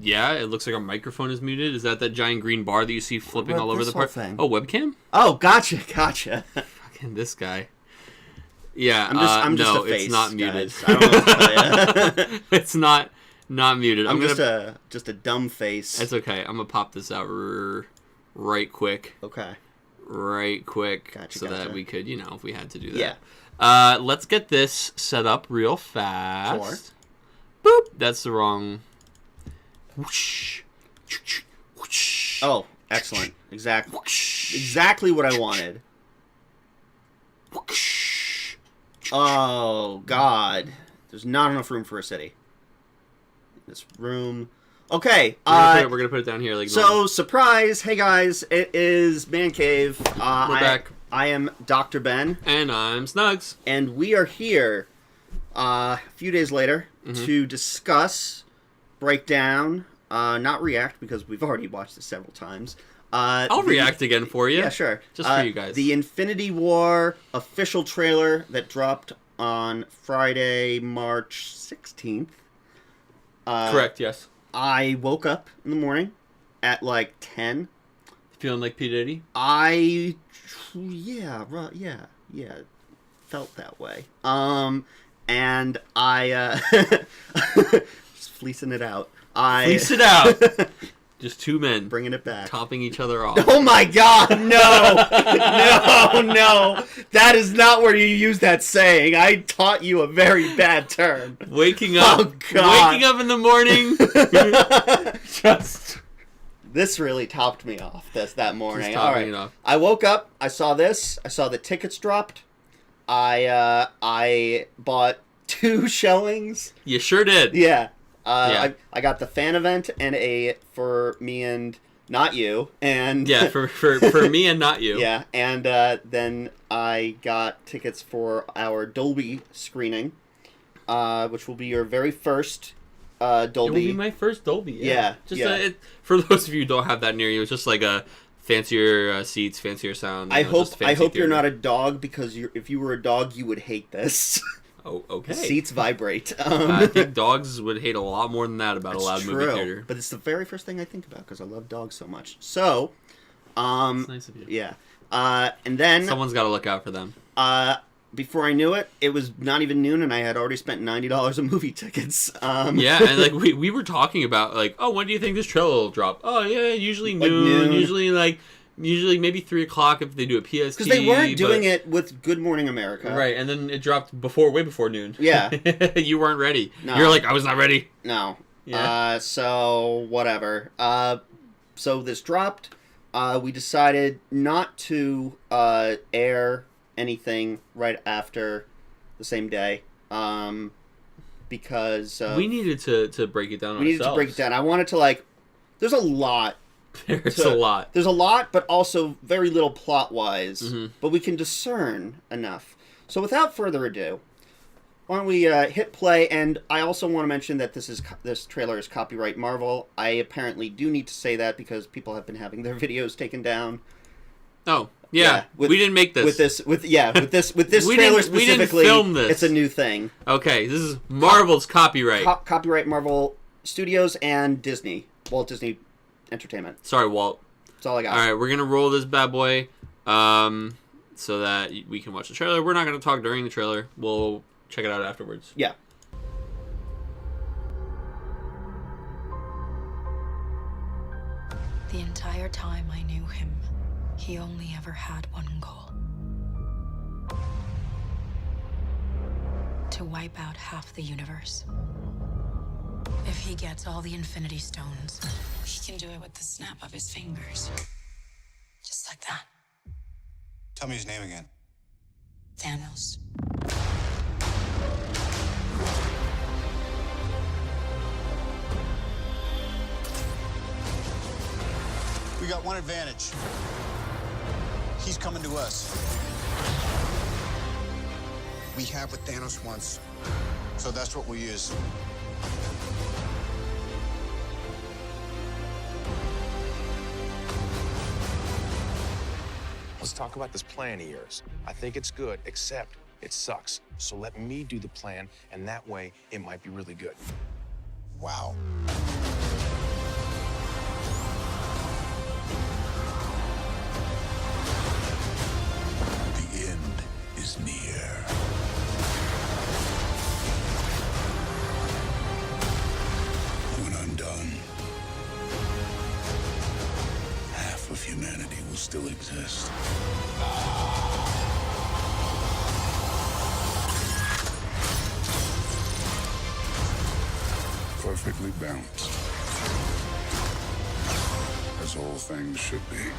Yeah, it looks like our microphone is muted. Is that giant green bar that you see flipping all over the part? Thing? Oh, webcam? Oh, gotcha. Fucking this guy. Yeah, I'm just no, a face, it's not muted. I don't know what to tell you. It's not muted. I'm just a dumb face. It's okay. I'm gonna pop this out right quick. Okay. Right quick, gotcha. That we could, if we had to do that. Yeah. Let's get this set up real fast. Sure. Boop. That's the wrong. Whoosh. Whoosh. Oh, excellent. Exactly what I wanted. Whoosh. Oh, God. There's not enough room for a city. This room. Okay. We're going to put it down here. Like normal. Surprise. Hey, guys. It is Mancave. We're back. I am Dr. Ben. And I'm Snugs. And we are here a few days later to discuss, break down, not react because we've already watched this several times. I'll react again for you. Yeah, sure. Just for you guys. The Infinity War official trailer that dropped on Friday, March 16th. Correct, yes. I woke up in the morning at like 10. Feeling like P. Diddy? Yeah, felt that way. And I, just fleecing it out. Fleece it out! Just two men. Bringing it back. Topping each other off. Oh my God, no! No! That is not where you use that saying. I taught you a very bad term. Waking up. Oh, God. Waking up in the morning. Just... This really topped me off that morning. Just topping it off. I woke up, I saw this, I saw the tickets dropped. I bought 2 showings. You sure did. Yeah. Yeah. I got the fan event and for me and not you. And yeah, for me and not you. Yeah, and then I got tickets for our Dolby screening, which will be your very first Dolby. It will be my first Dolby. Yeah. For those of you who don't have that near you, it's just like a fancier seats, fancier sound. I hope you're not a dog because if you were a dog, you would hate this. Oh, okay. The seats vibrate. I think dogs would hate a lot more than that about a loud movie theater. But it's the very first thing I think about because I love dogs so much. So, that's nice of you. Yeah. And then someone's got to look out for them. Before I knew it, it was not even noon, and I had already spent $90 on movie tickets. Yeah, and like we were talking about like, oh, when do you think this trailer will drop? Oh, yeah, usually noon. Usually maybe 3 o'clock if they do a PST. Because they weren't doing it with Good Morning America. Right, and then it dropped way before noon. Yeah. You weren't ready. No. You're like, I was not ready. No. Yeah. So, whatever. So this dropped. We decided not to air anything right after the same day. Because... we needed to break it down on ourselves. We needed to break it down. I wanted to, there's a lot. There's a lot. There's a lot, but also very little plot-wise. Mm-hmm. But we can discern enough. So without further ado, why don't we hit play? And I also want to mention that this trailer is copyright Marvel. I apparently do need to say that because people have been having their videos taken down. Oh, yeah. We didn't make this. With this trailer specifically, we didn't film this. It's a new thing. Okay, this is Marvel's copyright. Copyright Marvel Studios and Disney. Walt Disney Entertainment. Sorry, Walt. That's all I got. All right, we're going to roll this bad boy so that we can watch the trailer. We're not going to talk during the trailer. We'll check it out afterwards. Yeah. The entire time I knew him, he only ever had one goal. To wipe out half the universe. If he gets all the Infinity Stones, he can do it with the snap of his fingers. Just like that. Tell me his name again. Thanos. We got one advantage. He's coming to us. We have what Thanos wants, so that's what we'll use. Let's talk about this plan of yours. I think it's good, except it sucks. So let me do the plan, and that way it might be really good. Wow. still exist. Perfectly balanced. As all things should be.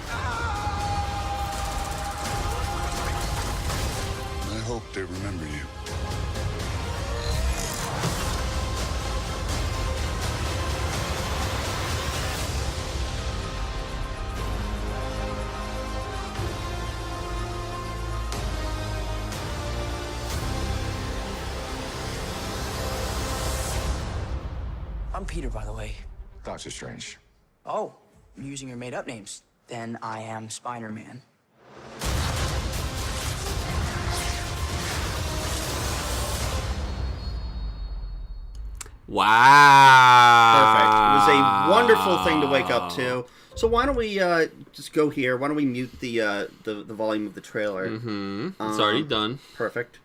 I hope they remember you. I'm Peter, by the way. Doctor Strange. Oh, you're using your made-up names. Then I am Spider-Man. Wow. Perfect. It was a wonderful thing to wake up to. So why don't we just go here? Why don't we mute the volume of the trailer? Mm-hmm. It's already done. Perfect.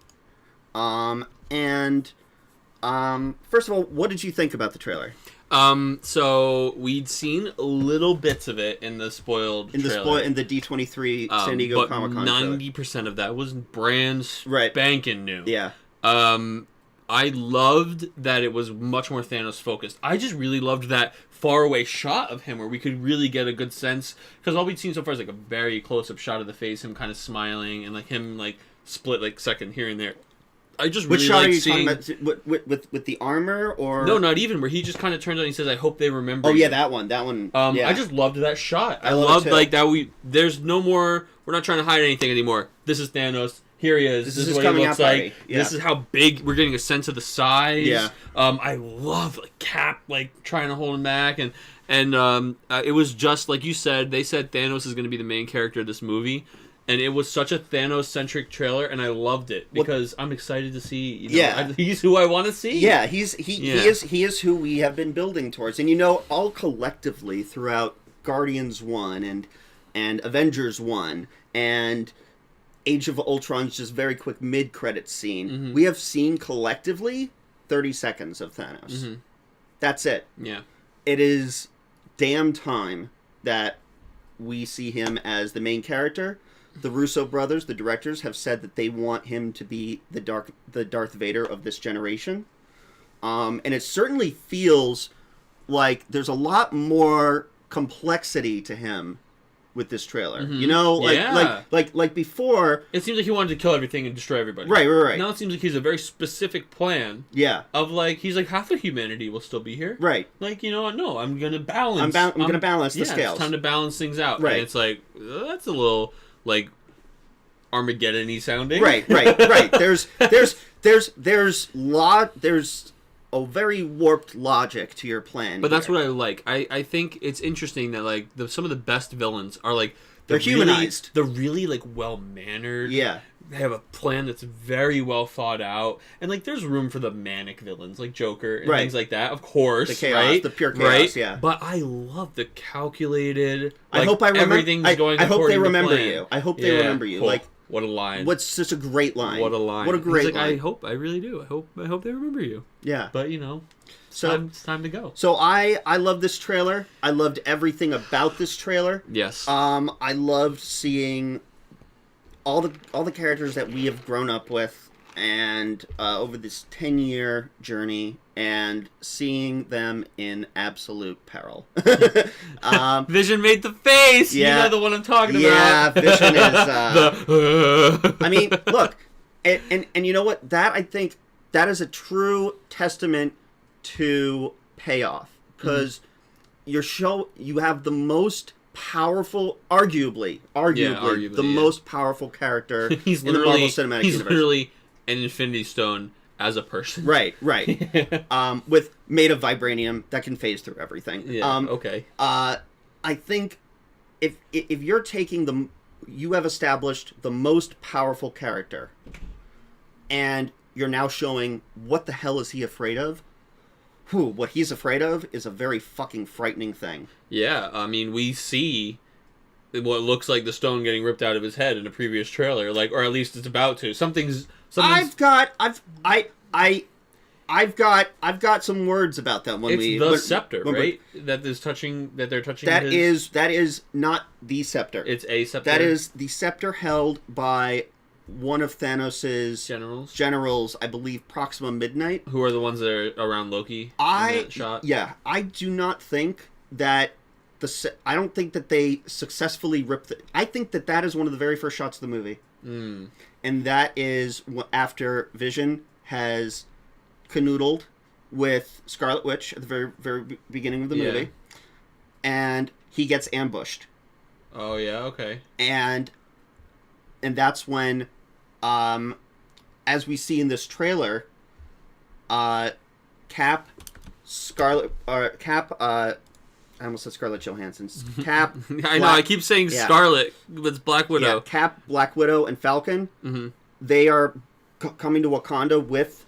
First of all, what did you think about the trailer? So we'd seen little bits of it in the spoiled trailer. In the D23 San Diego Comic-Con trailer. 90% of that was brand Right. spanking new. Yeah. I loved that it was much more Thanos focused. I just really loved that faraway shot of him where we could really get a good sense, because all we'd seen so far is like a very close-up shot of the face, him kind of smiling, and like him like split like second here and there. I just really Which shot are you seeing... talking about? With the armor, or No, not even, where he just kind of turns on and he says, "I hope they remember." Oh you." yeah, that one. Yeah. I just loved that shot. I love it loved too. like that. There's no more. We're not trying to hide anything anymore. This is Thanos. Here he is. This is what he coming looks out like. party. Yeah. This is how big. We're getting a sense of the size. Yeah. I love like Cap like trying to hold him back, and it was just like you said. They said Thanos is going to be the main character of this movie. And it was such a Thanos-centric trailer, and I loved it because I'm excited to see. He's who I want to see. Yeah, he is who we have been building towards, and all collectively throughout Guardians 1 and Avengers 1 and Age of Ultron's just very quick mid-credit scene, Mm-hmm. we have seen collectively 30 seconds of Thanos. Mm-hmm. That's it. Yeah. It is damn time that we see him as the main character. The Russo brothers, the directors, have said that they want him to be the Darth Vader of this generation. And it certainly feels like there's a lot more complexity to him with this trailer. Mm-hmm. Like before, It seems like he wanted to kill everything and destroy everybody. Right. Now it seems like he's a very specific plan. Yeah. Of like he's like half of humanity will still be here. Right. Like no, I'm gonna balance. I'm gonna balance the scales. It's time to balance things out. Right. And it's like that's a little like Armageddon-y sounding. Right. There's a very warped logic to your plan. But that's what I like. I think it's interesting that like some of the best villains are like they're humanized. They're really like well mannered. Yeah. They have a plan that's very well thought out, and like there's room for the manic villains like Joker and things like that. Of course, the chaos, right? the pure chaos. Right? Yeah. But I love the calculated. I hope I remember. Everything's going. I hope they according to remember plan. you. I hope they remember you. Cool. Like what a line. What's such a great line. What a line. What a great He's like, line. I really do. I hope they remember you. Yeah. But it's time to go. So I love this trailer. I loved everything about this trailer. Yes. I loved seeing all the characters that we have grown up with, and over this 10-year journey, and seeing them in absolute peril. Vision made the face. Yeah. You know the one I'm talking Yeah, about. Vision is. I mean, look, and you know what? I think that is a true testament to payoff, because you have the most powerful, arguably the most powerful character in the Marvel Cinematic He's Universe. literally an Infinity Stone as a person. Right. With made of vibranium that can phase through everything. Yeah. Okay. I think if you're taking you have established the most powerful character, and you're now showing what the hell is he afraid of. What he's afraid of is a very fucking frightening thing. Yeah, I mean, we see what looks like the stone getting ripped out of his head in a previous trailer, or at least it's about to. Something's. I I've got some words about that when It's scepter, right? That they're touching. That is not the scepter. It's a scepter. That is the scepter held by one of Thanos' generals, I believe Proxima Midnight. Who are the ones that are around Loki in that shot? Yeah, I do not think that I don't think that they successfully ripped I think that is one of the very first shots of the movie. Mm. And that is after Vision has canoodled with Scarlet Witch at the very, very beginning of the movie. And he gets ambushed. Oh, yeah, okay. And that's when, as we see in this trailer, Cap, I almost said Scarlett Johansson's. Cap. I know, I keep saying Scarlet, but it's Black Widow. Yeah, Cap, Black Widow, and Falcon. Mm-hmm. They are coming to Wakanda with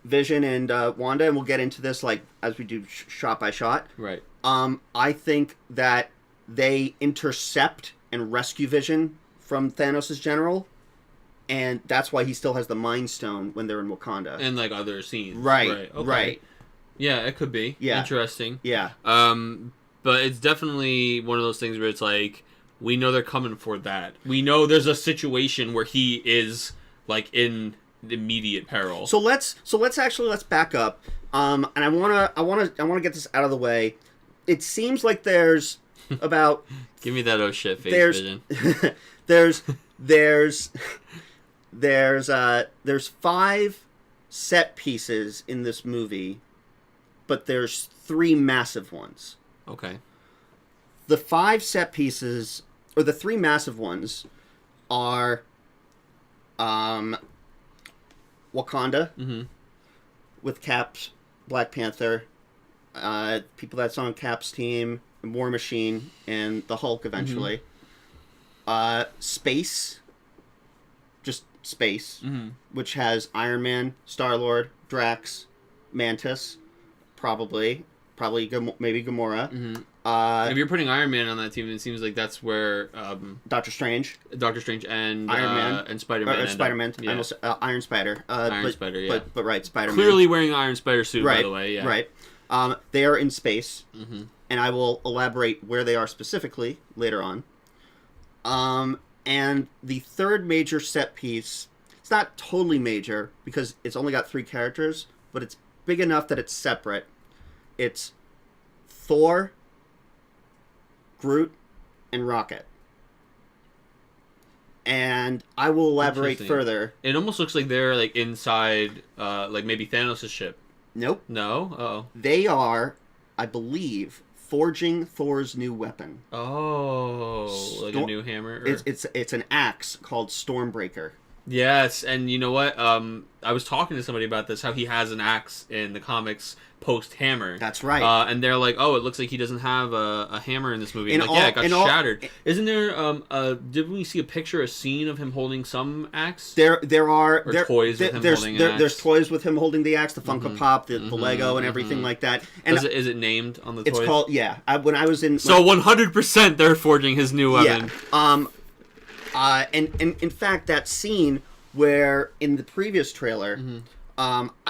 Vision and Wanda, and we'll get into this as we do shot by shot. Right. I think that they intercept and rescue Vision from Thanos' general, and that's why he still has the Mind Stone when they're in Wakanda. And other scenes. Right. Okay. Right. Yeah, it could be. Yeah. Interesting. Yeah. But it's definitely one of those things where it's we know they're coming for that. We know there's a situation where he is in immediate peril. So let's back up. And I wanna get this out of the way. It seems like there's about give me that oh shit face, Vision. there's 5 set pieces in this movie, but there's 3 massive ones. Okay. The 5 set pieces, or the 3 massive ones, are Wakanda, with Cap's Black Panther, people that's on Cap's team, War Machine, and the Hulk eventually. Space, just space, which has Iron Man, Star-Lord, Drax, Mantis, maybe Gamora. If you're putting Iron Man on that team, it seems like that's where Doctor Strange and Iron Man and Spider-Man. Spider-Man. Yeah. Almost, Iron Spider. Spider, yeah. But right, Spider-Man. Clearly wearing an Iron Spider suit, right, by the way. Yeah. Right. They are in space, and I will elaborate where they are specifically later on. And the third major set piece, it's not totally major because it's only got 3 characters, but it's big enough that it's separate. It's Thor, Groot, and Rocket. And I will elaborate further. It almost looks like they're inside, maybe Thanos' ship. Nope. No? Uh-oh. They are, I believe, forging Thor's new weapon. Oh, a new hammer? Or... It's an axe called Stormbreaker. Yes, and you know what? I was talking to somebody about this, how he has an axe in the comics post-hammer. That's right. And they're like, oh, it looks like he doesn't have a hammer in this movie. It got shattered. Isn't there, did we see a scene of him holding some axe? There are toys with him holding an axe? There's toys with him holding the axe, the Funko Pop, the Lego, and everything like that. And is it named on the toys? It's called, when I was in... So 100% they're forging his new weapon. Yeah. And in fact, that scene where in the previous trailer...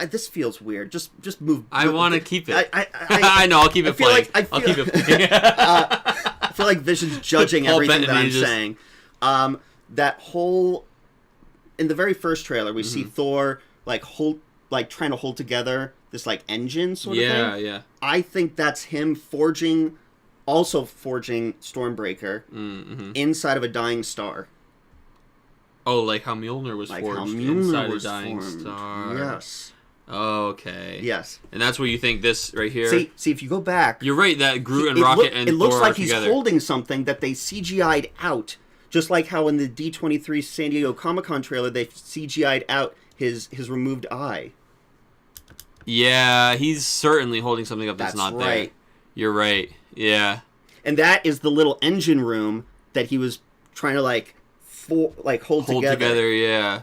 this feels weird. Just move. I want to keep it. I know. I'll keep it playing. I'll keep it playing. I feel like Vision's judging everything that I'm saying. That whole in the very first trailer, we see Thor trying to hold together this engine sort of thing. Yeah. I think that's him forging Stormbreaker inside of a dying star. Oh, like how Mjolnir was forged inside a dying star. Yes. Okay. Yes. And that's where you think this right here... See, if you go back... You're right, that Groot and Rocket and Thor it looks like he's together. Holding something that they CGI'd out. Just like how in the D23 San Diego Comic-Con trailer, they CGI'd out his removed eye. Yeah, he's certainly holding something up that's not there. You're right. Yeah. And that is the little engine room that he was trying to hold together. Yeah.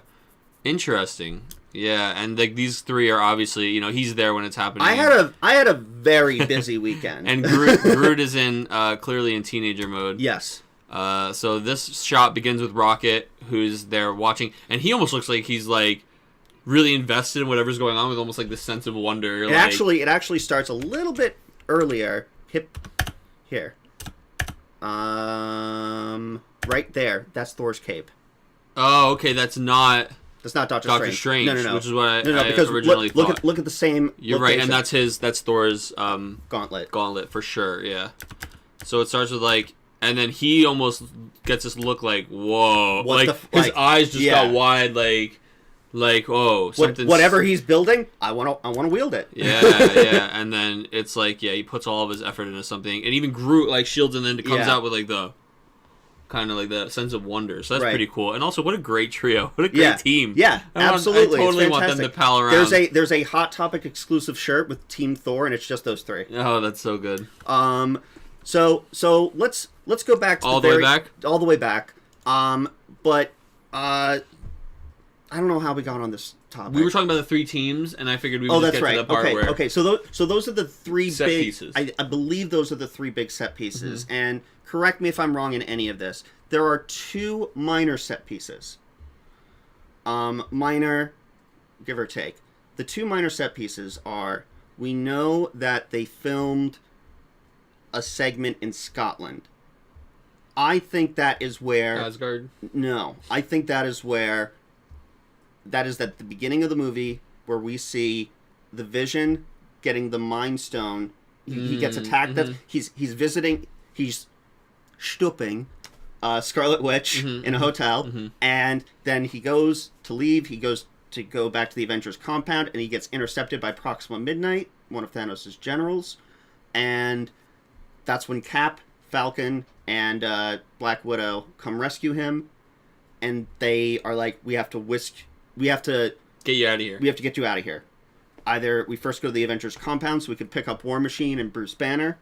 Interesting. Yeah, and these 3 are obviously, he's there when it's happening. I had a very busy weekend. And Groot is clearly in teenager mode. Yes. So this shot begins with Rocket, who's there watching, and he almost looks like he's really invested in whatever's going on with almost like this sense of wonder. It actually starts a little bit earlier. Here. Right there. That's Thor's cape. Oh, okay. That's not Doctor Strange. No. Which is what I because originally thought. Look at the same. You're right, and location. that's Thor's Gauntlet for sure. Yeah. So it starts with like, and then he almost gets this look like, whoa, his eyes just got wide, like oh, something. Whatever he's building, I want to wield it. Yeah, and then it's like, he puts all of his effort into something, and even Groot like shields, and then it comes out with like the kind of like the sense of wonder. So that's pretty cool. And also, what a great trio! What a great team! Yeah, absolutely. I totally want them to pal around. There's a Hot Topic exclusive shirt with Team Thor, and it's just those three. Oh, that's so good. So let's go back to all the way back. But I don't know how we got on this topic. We were talking about the three teams, and I figured we would just get to the part where... Okay, so those are the three set big... pieces. I believe those are the three big set pieces. Mm-hmm. And correct me if I'm wrong in any of this. There are two minor set pieces. Minor, give or take. The two minor set pieces are... We know that they filmed a segment in Scotland. I think that is where... Asgard? No. I think that is where... That is at the beginning of the movie where we see the Vision getting the Mind Stone. He gets attacked. Mm-hmm. He's visiting. He's stooping Scarlet Witch in a hotel, and then he goes to leave. He goes to go back to the Avengers compound, and he gets intercepted by Proxima Midnight, one of Thanos' generals, and that's when Cap, Falcon, and Black Widow come rescue him, and they are like, we have to get you out of here. We have to get you out of here. Either we first go to the Avengers compound so we can pick up War Machine and Bruce Banner,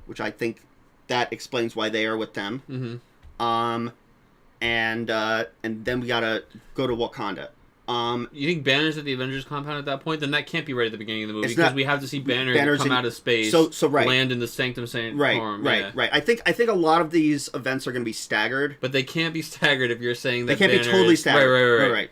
which I think that explains why they are with them. Mm-hmm. And then we gotta go to Wakanda. You think Banner's at the Avengers compound at that point? Then that can't be right at the beginning of the movie because we have to see Banner come out of space, land in the Sanctum Sanctorum. Right. I think a lot of these events are going to be staggered, but they can't be staggered if you're saying that they can't be totally staggered. Right.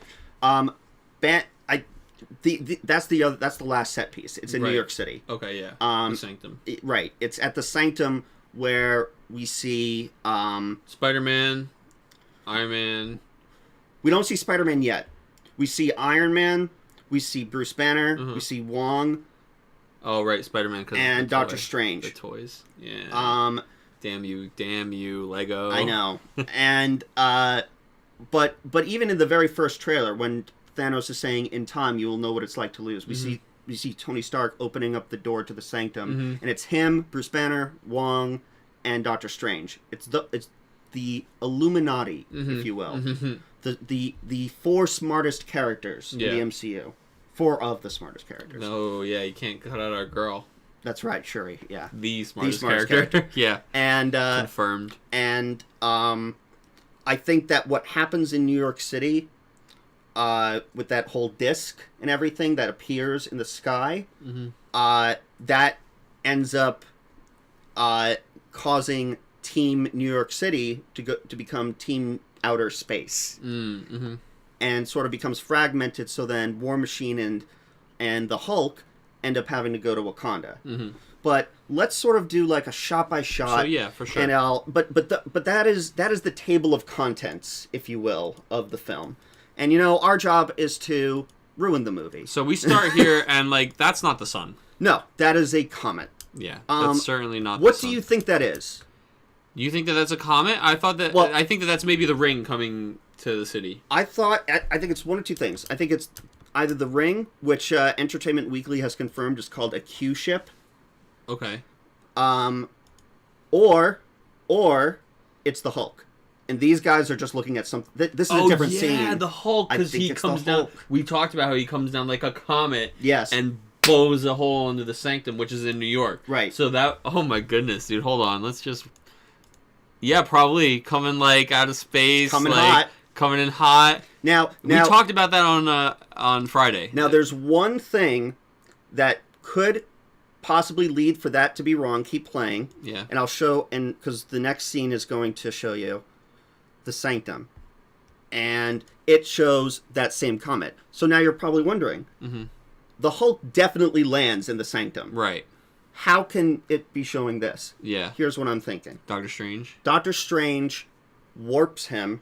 That's the last set piece. It's in New York City. Okay, yeah. The Sanctum. Right. It's at the Sanctum where we see Spider-Man, Iron Man. We don't see Spider-Man yet. We see Iron Man. We see Bruce Banner. We see Wong. Oh, right, Spider-Man. And Doctor Strange. The toys. Yeah. Damn you, Lego. I know. And but even in the very first trailer, when Thanos is saying, "In time, you will know what it's like to lose," we see Tony Stark opening up the door to the Sanctum, and it's him, Bruce Banner, Wong, and Doctor Strange. It's the Illuminati, if you will. The four smartest characters in the MCU. Four of the smartest characters. No, you can't cut out our girl. That's right, Shuri. Yeah, the smartest character. Yeah, and confirmed. And I think that what happens in New York City, with that whole disc and everything that appears in the sky, that ends up causing Team New York City to become Team Outer Space, and sort of becomes fragmented. So then War Machine and the Hulk end up having to go to Wakanda. But let's sort of do like a shot by shot. So yeah, for sure. And but that is the table of contents, if you will, of the film. And our job is to ruin the movie. So we start here, and that's not the sun. No, that is a comet. Yeah, that's certainly not. What the sun. do you think that is? You think that that's a comet? I thought that. Well, I think that that's maybe the ring coming to the city. I think it's one of two things. I think it's either the ring, which Entertainment Weekly has confirmed is called a Q ship. Okay. Or it's the Hulk. And these guys are just looking at something. This is a different scene. Yeah, the Hulk, because he comes down. We talked about how he comes down like a comet. Yes. And blows a hole into the Sanctum, which is in New York. Right. So that. Oh my goodness, dude! Hold on. Let's just. Yeah, probably coming out of space. Coming hot. Coming in hot. Now we talked about that on Friday. Now there's one thing that could possibly lead for that to be wrong. Keep playing. Yeah. And I'll show, and because the next scene is going to show you the Sanctum. and it shows that same comet. So now you're probably wondering, the Hulk definitely lands in the Sanctum. Right. How can it be showing this? Yeah. Here's what I'm thinking. Doctor Strange. Doctor Strange warps him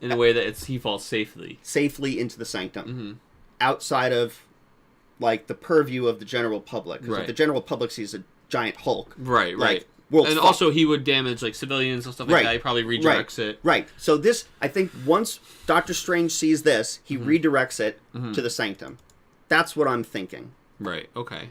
In a way that he falls safely. into the Sanctum, outside of like the purview of the general public. 'Cause if the general public sees a giant Hulk, right, like, right, and also he would damage like civilians and stuff like that. He probably redirects it. Right. So this, I think, once Doctor Strange sees this, he redirects it to the Sanctum. That's what I'm thinking. Right. Okay.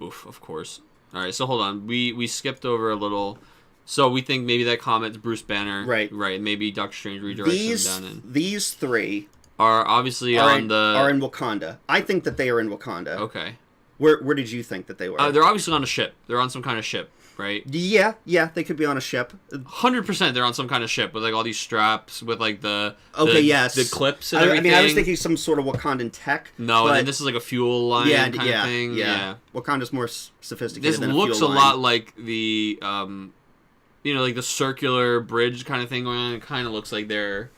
Oof. Of course. All right. So hold on. We skipped over a little. So we think maybe that comet's Bruce Banner. Right. Right. Maybe Doctor Strange redirects him down in. These three are obviously are in Wakanda. I think that they are in Wakanda. Okay. Where did you think that they were? They're obviously on a ship. They're on some kind of ship, right? Yeah, they could be on a ship. 100% they're on some kind of ship with like all these straps with like the clips and everything. I mean, I was thinking some sort of Wakandan tech. No, and then this is like a fuel line kind of thing. Yeah. Wakanda's more sophisticated. This than looks a fuel lot line. like the like the circular bridge kind of thing going on. It kind of looks like their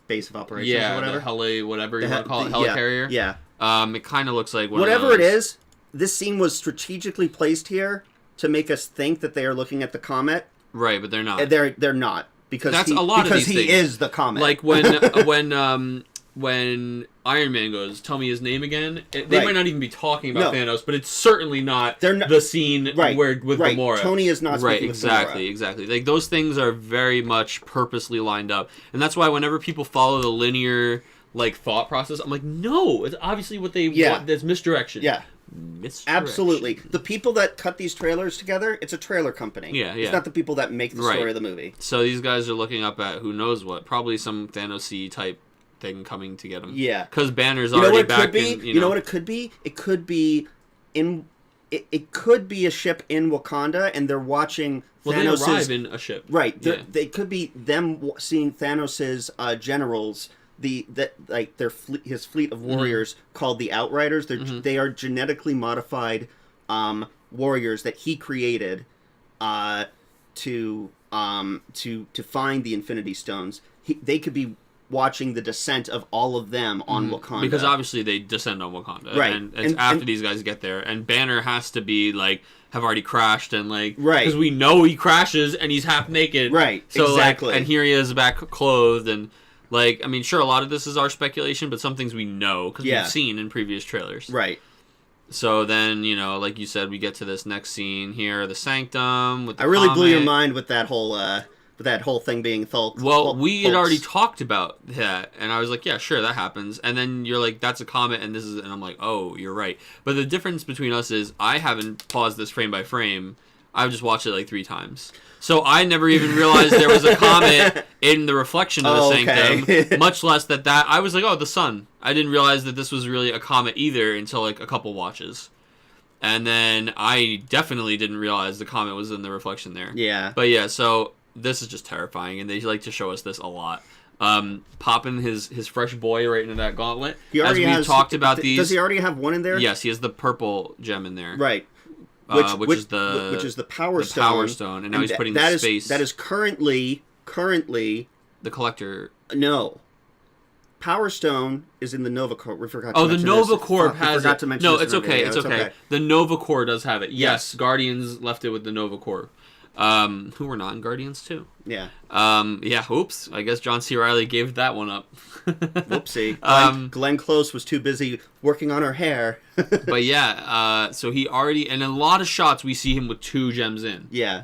base of operations or whatever. The whatever you want to call it, helicarrier. Yeah. It kind of looks like whatever it is. This scene was strategically placed here to make us think that they are looking at the comet. Right, but they're not. They're not because that's a lot of these things. Because he is the comet. Like when Iron Man goes, "Tell me his name again." They might not even be talking about Thanos, but it's certainly not the scene where with Gamora. Tony is not speaking with exactly, Gamora. exactly. Like those things are very much purposely lined up, and that's why whenever people follow the linear like thought process, I'm like, no, it's obviously what they want. There's misdirection. Yeah. Absolutely. The people that cut these trailers together, it's a trailer company. Yeah. It's not the people that make the story of the movie. So these guys are looking up at who knows what, probably some Thanos-y type thing coming to get him. Yeah. Because Banner's already back in. You know what it could be? It could be it could be a ship in Wakanda, and they're watching. Well, they arrive in a ship, right? They could be them seeing Thanos's generals. His fleet of warriors called the Outriders. They are genetically modified warriors that he created to find the Infinity Stones. They could be watching the descent of all of them on Wakanda, because obviously they descend on Wakanda, right? And it's after these guys get there, and Banner has to be like have already crashed and like because we know he crashes and he's half naked, right? So exactly, and here he is back clothed and. Like, I mean, sure, a lot of this is our speculation, but some things we know because we've seen in previous trailers. Right. So then, like you said, we get to this next scene here, the Sanctum with the comet. Blew your mind with that whole thing being Hulk. Well, we had already talked about that, and I was like, yeah, sure, that happens. And then you're like, that's a comet, and I'm like, oh, you're right. But the difference between us is I haven't paused this frame by frame. I've just watched it like 3 times. So I never even realized there was a comet in the reflection of the Sanctum, much less that I was like, oh, the sun. I didn't realize that this was really a comet either until like a couple watches. And then I definitely didn't realize the comet was in the reflection there. Yeah. But yeah, so this is just terrifying, and they like to show us this a lot. Popping his fresh boy right into that gauntlet. As we talked about these. Does he already have one in there? Yes, he has the purple gem in there. Right. Which is the Power Stone. Power Stone, and now he's putting the space. That is currently the Collector. No, Power Stone is in the Nova Corps. We forgot. The Nova Corps has forgot to mention. No, this it's okay. It's okay. The Nova Corps does have it. Yes, Guardians left it with the Nova Corps. Who were not in Guardians too. Yeah. Yeah. Oops. I guess John C. Reilly gave that one up. Whoopsie. Glenn Close was too busy working on her hair. But yeah. So he already, and in a lot of shots we see him with 2 gems in. Yeah.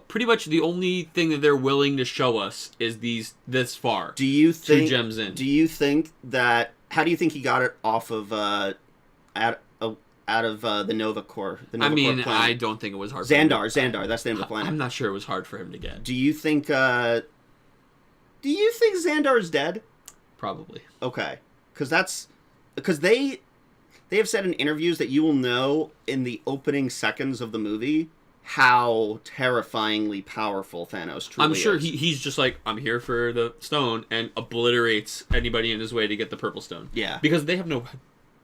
Pretty much the only thing that they're willing to show us is this far. Do you think 2 gems in? Do you think that? How do you think he got it off of out of the Nova Corps? The Nova Corps planet? I don't think it was hard. Xandar, that's the name of the planet. I'm not sure it was hard for him to get. Do you think Xandar's dead? Probably. Okay, because they have said in interviews that you will know in the opening seconds of the movie how terrifyingly powerful Thanos truly is. I'm sure he's just like, I'm here for the stone, and obliterates anybody in his way to get the purple stone. Yeah, because they have no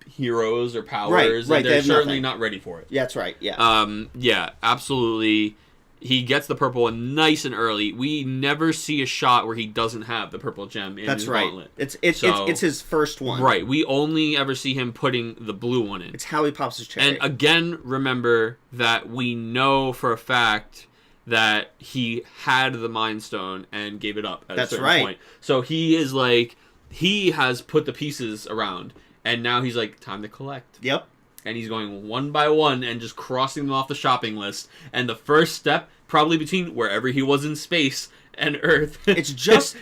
heroes or powers, right. And they're certainly not ready for it. Yeah, that's right. Yeah. Yeah, absolutely. he gets the purple one nice and early. We never see a shot where he doesn't have the purple gem in his gauntlet. It's his first one. Right. We only ever see him putting the blue one in. It's how he pops his cherry. And again, remember that we know for a fact that he had the Mind Stone and gave it up at a certain point. So he is like, he has put the pieces around, and now he's like, time to collect. Yep. And he's going one by one and just crossing them off the shopping list. And the first step, probably between wherever he was in space and Earth, it's just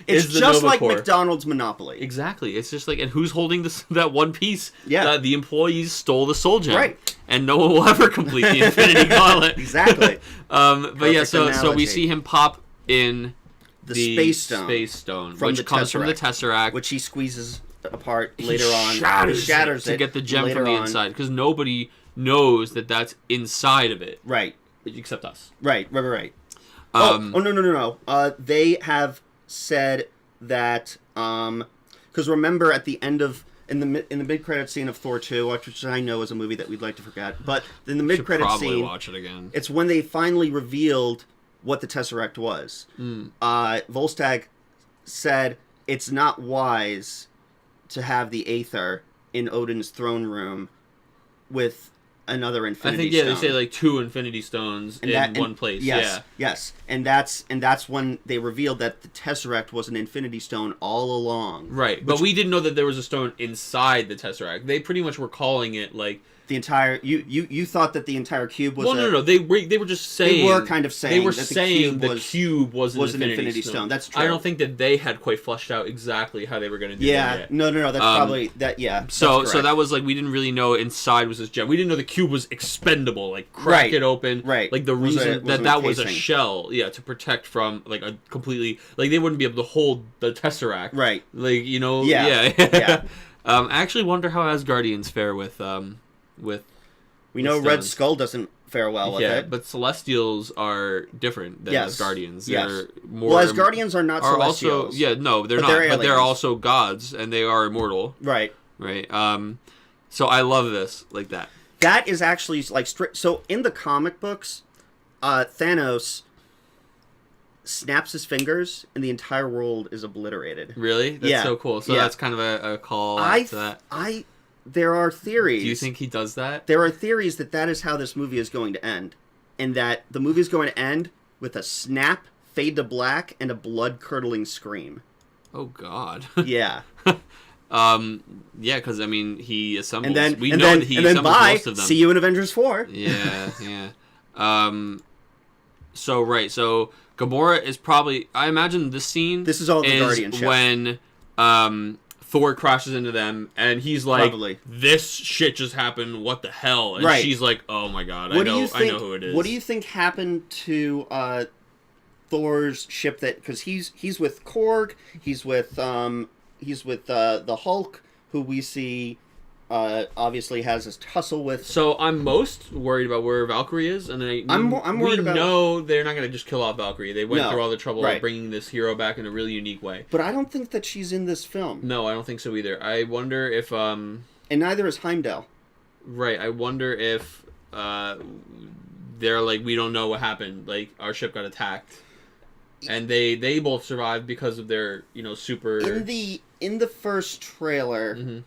like McDonald's Monopoly. Exactly. It's just like, and who's holding that one piece? Yeah. The employees stole the soul gem. Right. And no one will ever complete the Infinity Gauntlet. Exactly. But yeah, so we see him pop in the Space Stone, which comes from the Tesseract, which he squeezes apart later on. Shatters it to get the gem from the inside, because nobody knows that that's inside of it. Right. Except us. Right. No. They have said that because remember at the end of in the mid-credit scene of Thor 2, which I know is a movie that we'd like to forget, but in the mid-credit scene, probably watch it again. It's when they finally revealed what the Tesseract was. Volstagg said it's not wise to have the Aether in Odin's throne room with another Infinity Stone. They say like 2 Infinity Stones in one place. Yes. And that's when they revealed that the Tesseract was an Infinity Stone all along. Right, but we didn't know that there was a stone inside the Tesseract. They pretty much were calling it like the entire you thought that the entire cube was no. They were just saying, they were kind of saying, they were that saying the cube was an Infinity Stone. That's true. I don't think that they had quite fleshed out exactly how they were going to do that yet. No. That's probably that. Yeah. So that was like, we didn't really know inside was this gem. We didn't know the cube was expendable. Like crack it open. Right. Like the reason that was a shell. Yeah, to protect from like a completely, like they wouldn't be able to hold the Tesseract. Right. Like Yeah. I actually wonder how Asgardians fare with. We know Red Skull doesn't fare well with it. But Celestials are different than Asgardians. They're more. Well, Asgardians are not Celestials. Also, no, they're not. But they're also gods, and they are immortal. Right. Right. So I love this like that. That is actually like so in the comic books, Thanos snaps his fingers, and the entire world is obliterated. Really? That's so cool. So that's kind of a call to that. There are theories. Do you think he does that? There are theories that is how this movie is going to end. And that the movie is going to end with a snap, fade to black, and a blood-curdling scream. Oh, God. Yeah. Because, I mean, he assembles... And then, we know that he assembles most of them. See you in Avengers 4. Yeah. So Gamora is probably... I imagine this scene... This is all the Guardian ship. When... Thor crashes into them, and he's like, probably. This shit just happened, what the hell? And she's like, oh my god, I know who it is. What do you think happened to Thor's ship? Because he's with Korg, he's with the Hulk, who we see obviously has this tussle with. So I'm most worried about where Valkyrie is, and I'm worried about. We know they're not going to just kill off Valkyrie. They went through all the trouble of bringing this hero back in a really unique way. But I don't think that she's in this film. No, I don't think so either. I wonder if and neither is Heimdall. Right. I wonder if they're like, we don't know what happened. Like, our ship got attacked, and they both survived because of their super. In the first trailer. Mm-hmm.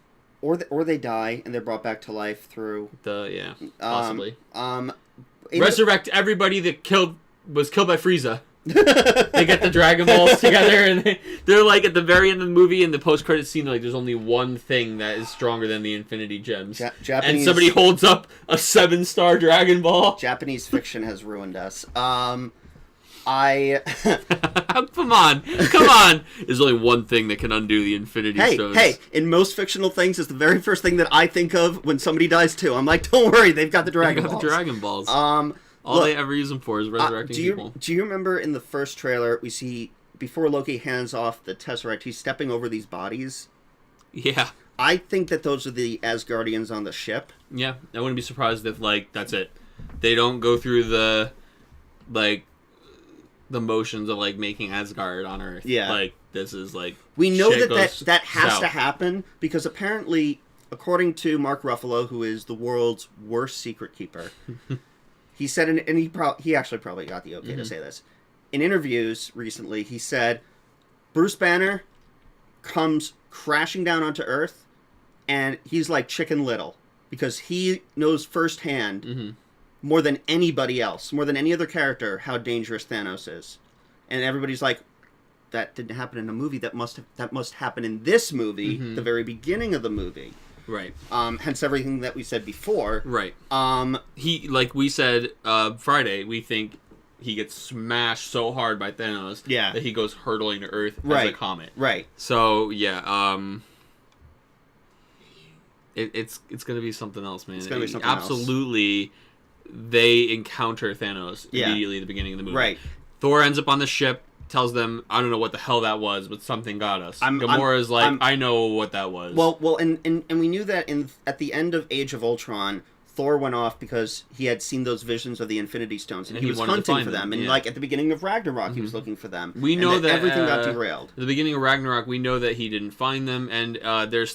Or they die and they're brought back to life through possibly resurrect everybody that was killed by Frieza. They get the Dragon Balls together, and they're like at the very end of the movie in the post-credit scene, like there's only one thing that is stronger than the Infinity Gems, and somebody holds up a 7-star Dragon Ball. Japanese fiction has ruined us. Come on. There's only one thing that can undo the Infinity Stones. Hey, in most fictional things, it's the very first thing that I think of when somebody dies too. I'm like, don't worry, they've got the Dragon Balls. The Dragon Balls. All they ever use them for is resurrecting people. Do you remember in the first trailer, we see, before Loki hands off the Tesseract, he's stepping over these bodies? Yeah. I think that those are the Asgardians on the ship. Yeah, I wouldn't be surprised if, that's it. They don't go through the motions of making Asgard on Earth. Yeah. This is we know that has to happen because apparently, according to Mark Ruffalo, who is the world's worst secret keeper, He said, and he actually probably got the okay to say this. In interviews recently, he said, Bruce Banner comes crashing down onto Earth, and he's like Chicken Little, because he knows firsthand, more than anybody else, more than any other character, how dangerous Thanos is. And everybody's like, that didn't happen in a movie. That must happen in this movie, the very beginning of the movie. Right. Hence everything that we said before. Right. He, like we said Friday, we think he gets smashed so hard by Thanos that he goes hurtling to Earth as a comet. Right. So yeah, it's gonna be something else, man. It's gonna be something else. Absolutely. They encounter Thanos immediately at the beginning of the movie. Right. Thor ends up on the ship. Tells them, I don't know what the hell that was, but something got us. Gamora's I know what that was. Well, and we knew that at the end of Age of Ultron, Thor went off because he had seen those visions of the Infinity Stones, and he was hunting for them. And like at the beginning of Ragnarok, he was looking for them. We know that everything got derailed. At the beginning of Ragnarok, we know that he didn't find them, and there's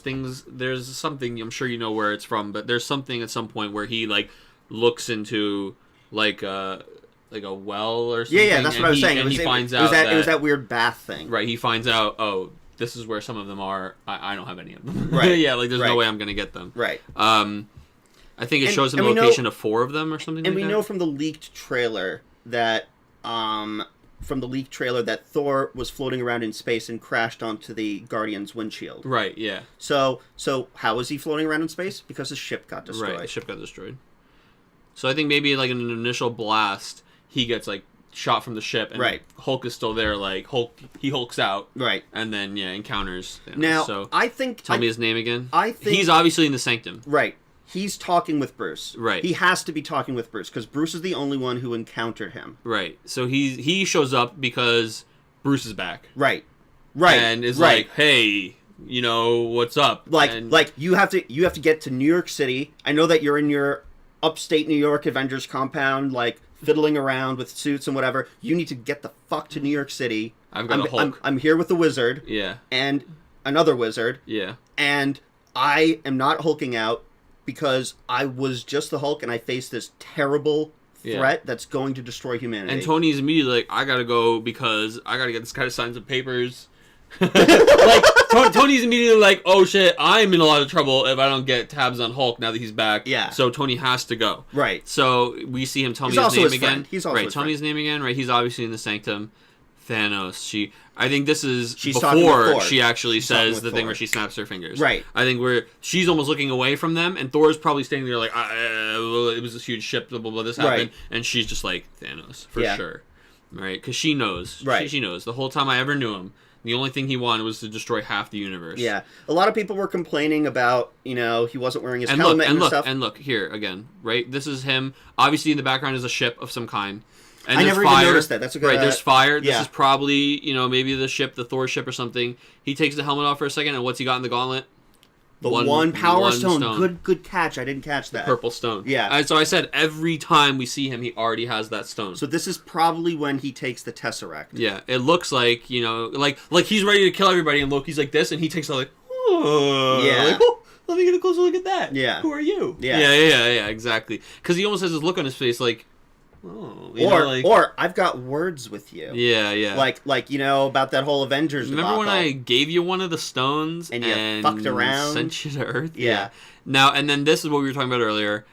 something, I'm sure you know where it's from, but there's something at some point where he like looks into like a well or something. Yeah, that's what I was saying. And he finds it out it was that weird bath thing. Right, he finds out, oh, this is where some of them are. I don't have any of them. Right. Yeah, like there's no way I'm going to get them. Right. I think it shows him the location of 4 of them or something like that. And we know from the leaked trailer that Thor was floating around in space and crashed onto the Guardian's windshield. Right, yeah. So how was he floating around in space? Because his ship got destroyed. Right, the ship got destroyed. So I think maybe like in an initial blast, he gets like shot from the ship, and Hulk is still there. Like he hulks out, right, and then encounters Thanos. Now so I think tell me his name again. I think he's obviously in the Sanctum. Right, he's talking with Bruce. Right, he has to be talking with Bruce because Bruce is the only one who encountered him. Right, so he shows up because Bruce is back. Right, and is like, hey, you know what's up? Like you have to get to New York City. I know that you're in your upstate New York Avengers compound, like fiddling around with suits and whatever. You need to get the fuck to New York City. I've got a Hulk. I'm here with the wizard. Yeah. And another wizard. Yeah. And I am not hulking out because I was just the Hulk and I faced this terrible threat that's going to destroy humanity. And Tony's immediately like, I gotta go because I gotta get this guy to sign some papers. Like Tony's immediately like, oh shit, I'm in a lot of trouble if I don't get tabs on Hulk now that he's back. Yeah. So Tony has to go. Right. So we see him tell me his name again. He's also his friend. Name again. Right. He's obviously in the Sanctum. Thanos. I think this is before she actually says the thing where she snaps her fingers. Right. I think she's almost looking away from them, and Thor's probably standing there like, well, it was this huge ship. Blah blah blah. This happened, and she's just like Thanos for sure. Right. Because she knows. Right. She knows. The whole time I ever knew him, the only thing he wanted was to destroy half the universe. Yeah. A lot of people were complaining about, he wasn't wearing his helmet and stuff. And look, here, again, right? This is him. Obviously, in the background is a ship of some kind. And I never even noticed that. That's a good... Right, there's fire. This is probably, maybe the ship, the Thor ship or something. He takes the helmet off for a second, and what's he got in the gauntlet? The one power stone. Good catch. I didn't catch that. The purple stone. Yeah. And so I said every time we see him, he already has that stone. So this is probably when he takes the Tesseract. Yeah. It looks like, like he's ready to kill everybody, and Loki's like this, and he takes a like, oh. Yeah. Like, oh, let me get a closer look at that. Yeah. Who are you? Yeah. Yeah, exactly. Because he almost has this look on his face like, or I've got words with you. Yeah. Like about that whole Avengers. Remember when I gave you one of the stones and you fucked around, sent you to Earth? Yeah. Now and then this is what we were talking about earlier.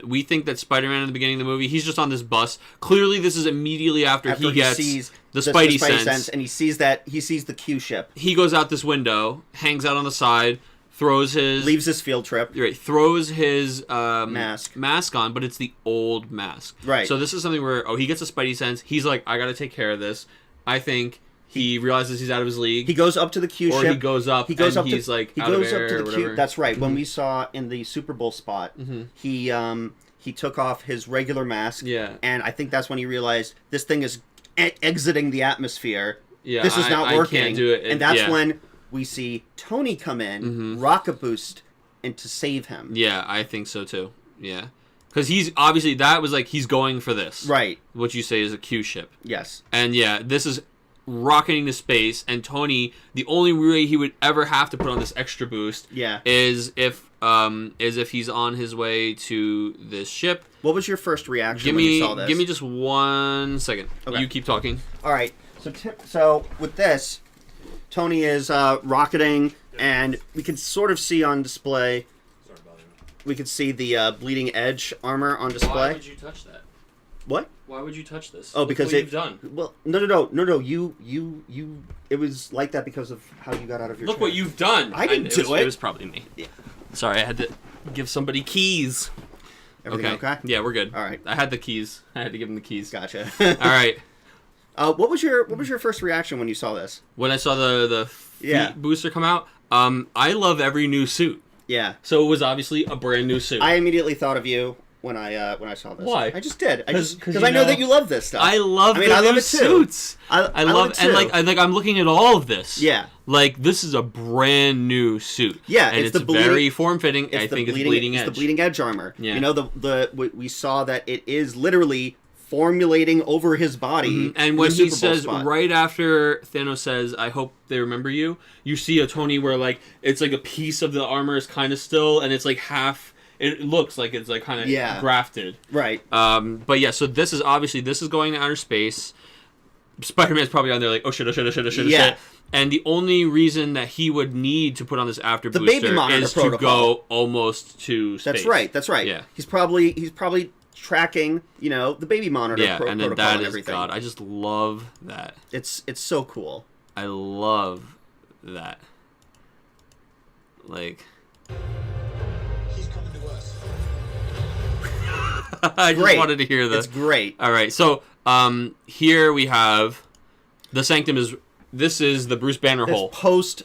We think that Spider-Man in the beginning of the movie, he's just on this bus. Clearly, this is immediately after he gets sees the Spidey sense, and he sees the Q ship. He goes out this window, hangs out on the side. Leaves his field trip. Right, throws his mask on, but it's the old mask. Right. So this is something where he gets a Spidey sense. He's like, I got to take care of this. I think he realizes he's out of his league. He goes up to the Q ship. Or he goes up. He goes up. He's like he out goes of air up to the or whatever. Q. That's right. When we saw in the Super Bowl spot, he took off his regular mask. Yeah. And I think that's when he realized this thing is exiting the atmosphere. Yeah. This is not working. I can't do it. And that's when we see Tony come in, rocket boost, and to save him. Yeah, I think so too. Yeah. Because he's obviously, that was like, he's going for this. Right. What you say is a Q ship. Yes. And yeah, this is rocketing to space, and Tony, the only way he would ever have to put on this extra boost is if he's on his way to this ship. What was your first reaction when you saw this? Give me just 1 second. Okay. You keep talking. All right. So with this, Tony is rocketing, and we can sort of see on display. We can see the bleeding edge armor on display. Why would you touch that? What? Why would you touch this? Oh, because you've done. Well, no. You. It was like that because of how you got out of your. Look chair. what you've done. I didn't do it. It was probably me. Yeah. Sorry, I had to give somebody keys. Everything okay? Yeah, we're good. All right. I had the keys. I had to give him the keys. Gotcha. All right. What was your first reaction when you saw this? When I saw the feet booster come out, I love every new suit. Yeah. So it was obviously a brand new suit. I immediately thought of you when I saw this. Why? I just did. Because you I know know that you love this stuff. I love I the love new it too. suits. I love it too. and like I'm looking at all of this. Yeah. Like this is a brand new suit. Yeah, and it's it's very form fitting. I think it's bleeding edge. It's the bleeding edge armor. Yeah. You know we saw that it is literally formulating over his body. And when he says right after Thanos says, "I hope they remember you," you see a Tony where like it's like a piece of the armor is kind of still, and it's like half. It looks like it's like kind of grafted. Right. But yeah, so this is going to outer space. Spider-Man's probably on there like, oh shit. And the only reason that he would need to put on this after booster is to go almost to space. That's right. Yeah. He's probably tracking, the baby monitor and then protocol that and is everything. God. I just love that. It's so cool. I love that. Like He's coming to us. I just wanted to hear this. It's great. All right. So, here we have the Sanctum this is the Bruce Banner hole. Post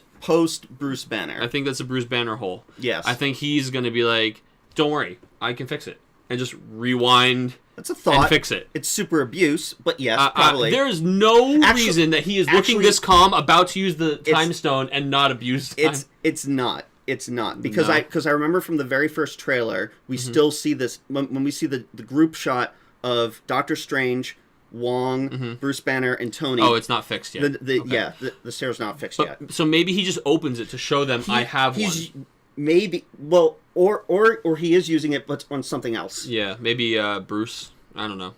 Bruce Banner. I think that's a Bruce Banner hole. Yes. I think he's going to be like, "Don't worry, I can fix it." And just rewind. That's a thought. And fix it. It's super abuse, but yes, probably. There is no reason that he is looking this calm, about to use the time stone, and not abuse time. It's not. It's not because I remember from the very first trailer we still see this when we see the group shot of Doctor Strange, Wong, Bruce Banner, and Tony. Oh, it's not fixed yet. Yeah, the stairs not fixed yet. So maybe he just opens it to show them I have one. Maybe or he is using it but on something else. Yeah, maybe Bruce. I don't know.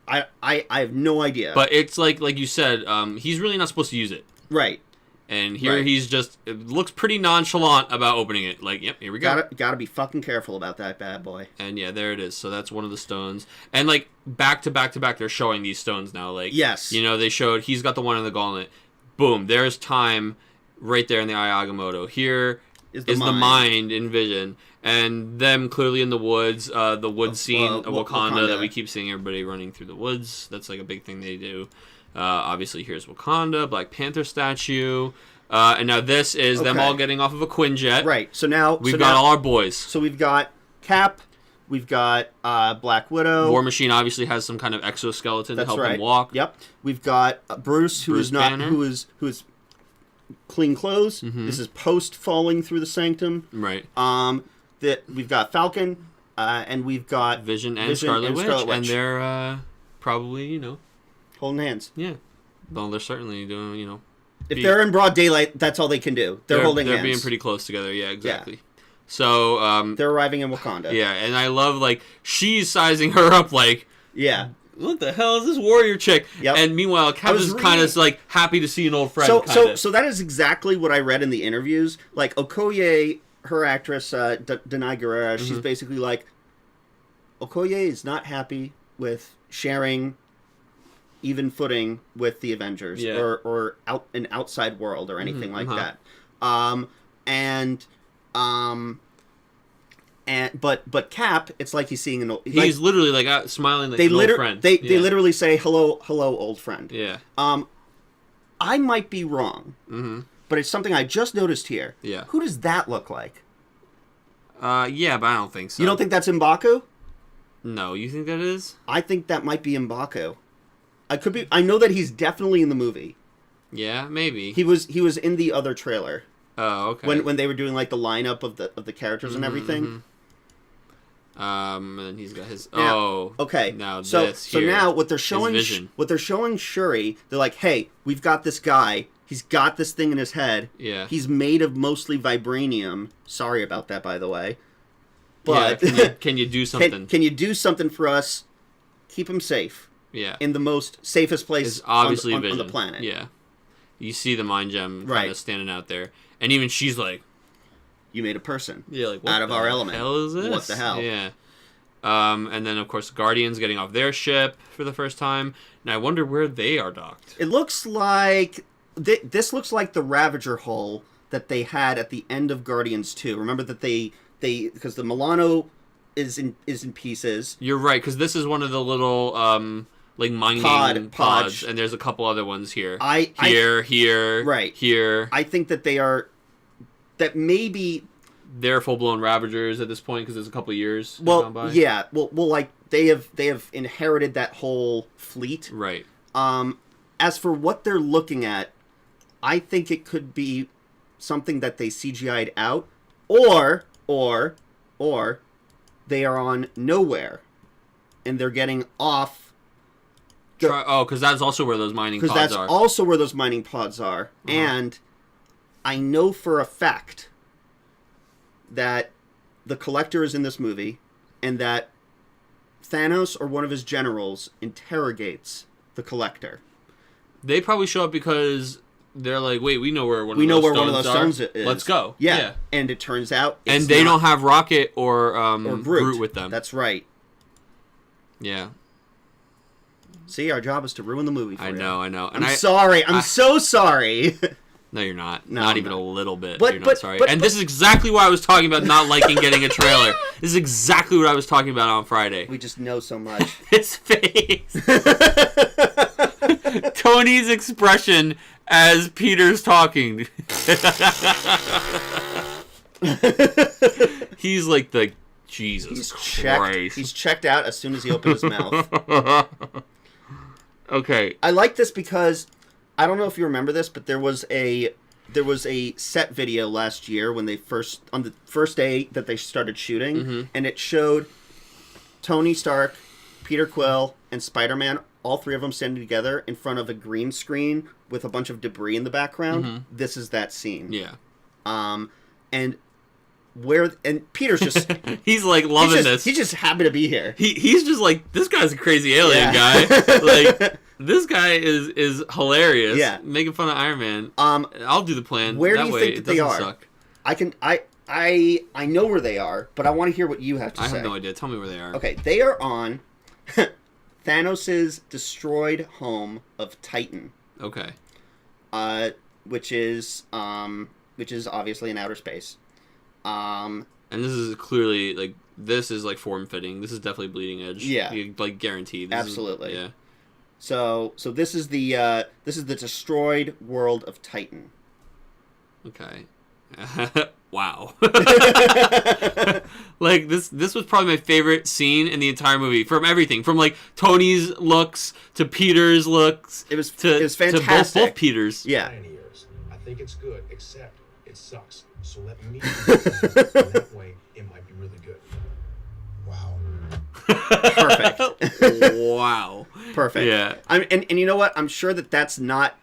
I have no idea. But it's like you said, he's really not supposed to use it. Right. And here he's just it looks pretty nonchalant about opening it. Like, yep, here we go. Gotta be fucking careful about that bad boy. And yeah, there it is. So that's one of the stones. And like back to back, they're showing these stones now. Like, yes, they showed he's got the one in the gauntlet. Boom, there's time right there in the Eye Agamotto. Here is the mind in Vision. And them clearly in the woods, the wood scene of Wakanda that we keep seeing everybody running through the woods. That's like a big thing they do. Obviously, here's Wakanda, Black Panther statue. And now this is them all getting off of a Quinjet. Right. So now we've got all our boys. So we've got Cap. We've got Black Widow. War Machine obviously has some kind of exoskeleton to help him walk. Yep. We've got Bruce, who is clean clothes. This is post falling through the Sanctum. Right. That we've got Falcon, and we've got Vision and Scarlet Witch, and they're probably holding hands. Yeah. Well, they're certainly doing if they're in broad daylight, that's all they can do. They're holding hands. They're being pretty close together. Yeah, exactly. Yeah. So they're arriving in Wakanda. Yeah, and I love she's sizing her up like, yeah, what the hell is this warrior chick? Yep. And meanwhile, Cap is kind of happy to see an old friend. So that is exactly what I read in the interviews. Like Okoye, her actress Danai Gurira, she's basically like, Okoye is not happy with sharing even footing with the Avengers or an outside world or anything like that. But Cap, it's like he's seeing an old. He's literally smiling like an old friend. They literally say hello, old friend. Yeah. I might be wrong, but it's something I just noticed here. Yeah. Who does that look like? Yeah, but I don't think so. You don't think that's M'Baku? No, you think that is? I think that might be M'Baku. I could be. I know that he's definitely in the movie. Yeah, maybe. He was in the other trailer. Oh, okay. When they were doing the lineup of the characters and everything. And then he's got his. Now, okay. Now so this. so here now what they're is showing Vision. Shuri, they're like, hey, we've got this guy. He's got this thing in his head. Yeah. He's made of mostly vibranium. Sorry about that, by the way. But can you do something? Can you do something for us? Keep him safe. Yeah. In the most safest place It's obviously on Vision. the planet. Yeah. You see the mind gem Right. kind of standing out there, and even she's like, You made a person. "Yeah, like what out of the our element. hell is this? What the hell?" Yeah. And then of course the Guardians getting off their ship for the first time. And I wonder where they are docked. It looks like this looks like the Ravager hull that they had at the end of Guardians 2. Remember that they because the Milano is in pieces. You're right, because this is one of the little like mining Pods. pods, and there's a couple other ones here. Here, right here. I think that maybe They're full blown Ravagers at this point because there's a couple years gone by. yeah, well, like they have inherited that whole fleet. Right. As for what they're looking at, I think it could be something that they CGI'd out, or they are on nowhere, and they're getting off. Because that's also where those mining pods are. Because that's also where those mining pods are, and I know for a fact that the Collector is in this movie, and that Thanos or one of his generals interrogates the Collector. They probably show up because they're like, wait, we know where one We of know those where stones one of those are. stones is. Let's go. Yeah. And it turns out it's and they not- don't have Rocket or Groot. Groot with them. That's right. Yeah. See, our job is to ruin the movie for you. I know. I'm sorry. I'm so sorry. No, you're not. No, not I'm even not. a little bit. But- You're not but- sorry. but- And this is exactly why I was talking about not liking getting a trailer. This is exactly what I was talking about on Friday. We just know so much. His face. Tony's expression as Peter's talking. He's like the Jesus Christ. He's checked out as soon as he opened his mouth. Okay. I like this because I don't know if you remember this, but there was a set video last year when they on the first day that they started shooting, and it showed Tony Stark, Peter Quill, and Spider-Man, all three of them standing together in front of a green screen with a bunch of debris in the background. This is that scene. Yeah. And Peter's just He's like loving this. He just happened to be here. He's just like, this guy's a crazy alien guy. Like, this guy is hilarious. Yeah. Making fun of Iron Man. I'll do the plan. Where that do you way think it that they doesn't are? suck. I know where they are, but I want to hear what you have to say. I have no idea. Tell me where they are. Okay, they are on Thanos' destroyed home of Titan, Okay. which is obviously in outer space. And this is clearly like, this is like form fitting. This is definitely bleeding edge. Yeah. Like guaranteed. Absolutely. Yeah. So this is the destroyed world of Titan. Okay. Wow. Like this was probably my favorite scene in the entire movie, from everything from like Tony's looks to Peter's looks. It was to fantastic. both Peters. Yeah. Years. I think it's good, except it sucks. So let me that way it might be really good. Wow. Perfect. Wow. Perfect. Yeah. And you know what? I'm sure that's not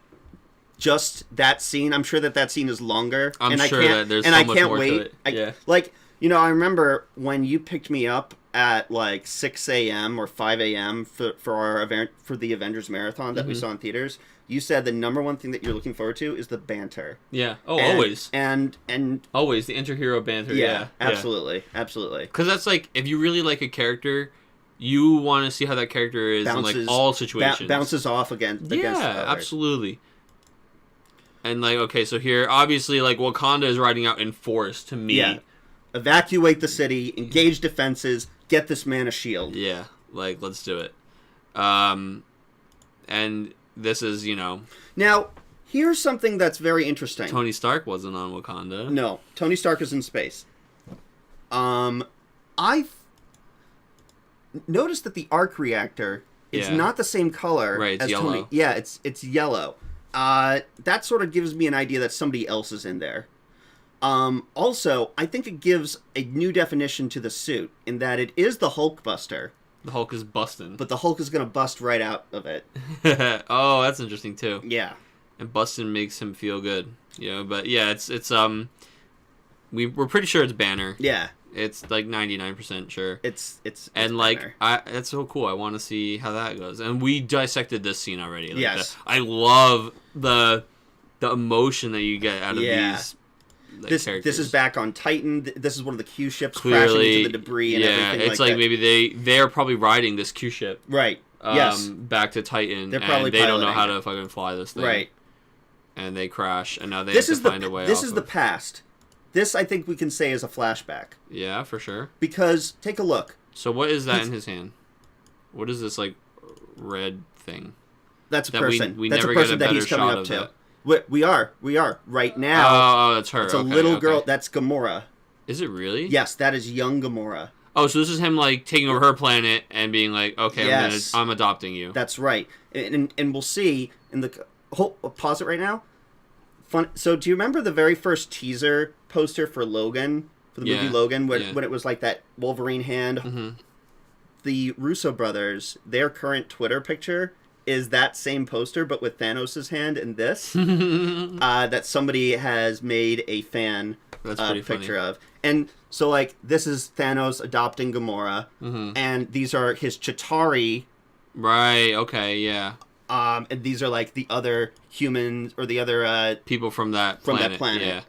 just that scene. I'm sure that scene is longer. I'm and sure I can't, that there's and so I much can't more to wait. it. I, Yeah. Like, I remember when you picked me up at like 6 a.m. or 5 a.m. for the Avengers marathon that we saw in theaters. You said the number one thing that you're looking forward to is the banter. Yeah. Oh, And- always. And Always the inter-hero banter. yeah, Yeah. absolutely. Because that's like, if you really like a character, you want to see how that character is in like all situations. Bounces off against Yeah, others. absolutely. And like, okay, so here, obviously, like, Wakanda is riding out in force to me. Yeah. Evacuate the city, engage defenses, get this man a shield. Yeah, like, let's do it. And this is, Now, here's something that's very interesting. Tony Stark wasn't on Wakanda. No, Tony Stark is in space. I've noticed that the arc reactor is Yeah. not the same color Right, it's as yellow. Tony. Yeah, it's yellow. That sort of gives me an idea that somebody else is in there. Also, I think it gives a new definition to the suit in that it is the Hulkbuster, The Hulk is busting. but the Hulk is going to bust right out of it. Oh, that's interesting too. Yeah. And busting makes him feel good. But yeah, it's we're pretty sure it's Banner. Yeah. It's like 99% sure. It's and like Banner. that's so cool. I want to see how that goes. And we dissected this scene already. Like Yes. I love the emotion that you get out of these. Like, this characters. is back on Titan. This is one of the Q ships Clearly, crashing into the debris and everything. It's like like that. maybe they're probably riding this Q ship. Right. Yes. Back to Titan. They're probably and they don't know how piloting to fucking fly this thing. Right. And they crash, and now they This have is to find a way. This off is the of. past. This I think we can say is a flashback Yeah, for sure. because take a look. So what is that in his hand? What is this like red thing? That's a That person. we That's never a get person a that better he's coming shot up of to. that. We are right now. Oh, that's her. It's a Okay, little okay. girl. That's Gamora. Is it really? Yes, that is young Gamora. Oh, so this is him like taking over her planet and being like, okay, Yes. I'm adopting you. That's right. And we'll see in the pause it right now. Fun. So do you remember the very first teaser poster for Logan, for the movie Yeah, Logan, when yeah. it was like that Wolverine hand? Mm-hmm. The Russo brothers, their current Twitter picture is that same poster, but with Thanos' hand in this. That somebody has made a fan That's pretty picture funny. of. And so, like, this is Thanos adopting Gamora, Mm-hmm. and these are his Chitauri. Right. Okay. Yeah. And these are like the other humans or the other. People from that From planet. that planet. Yeah.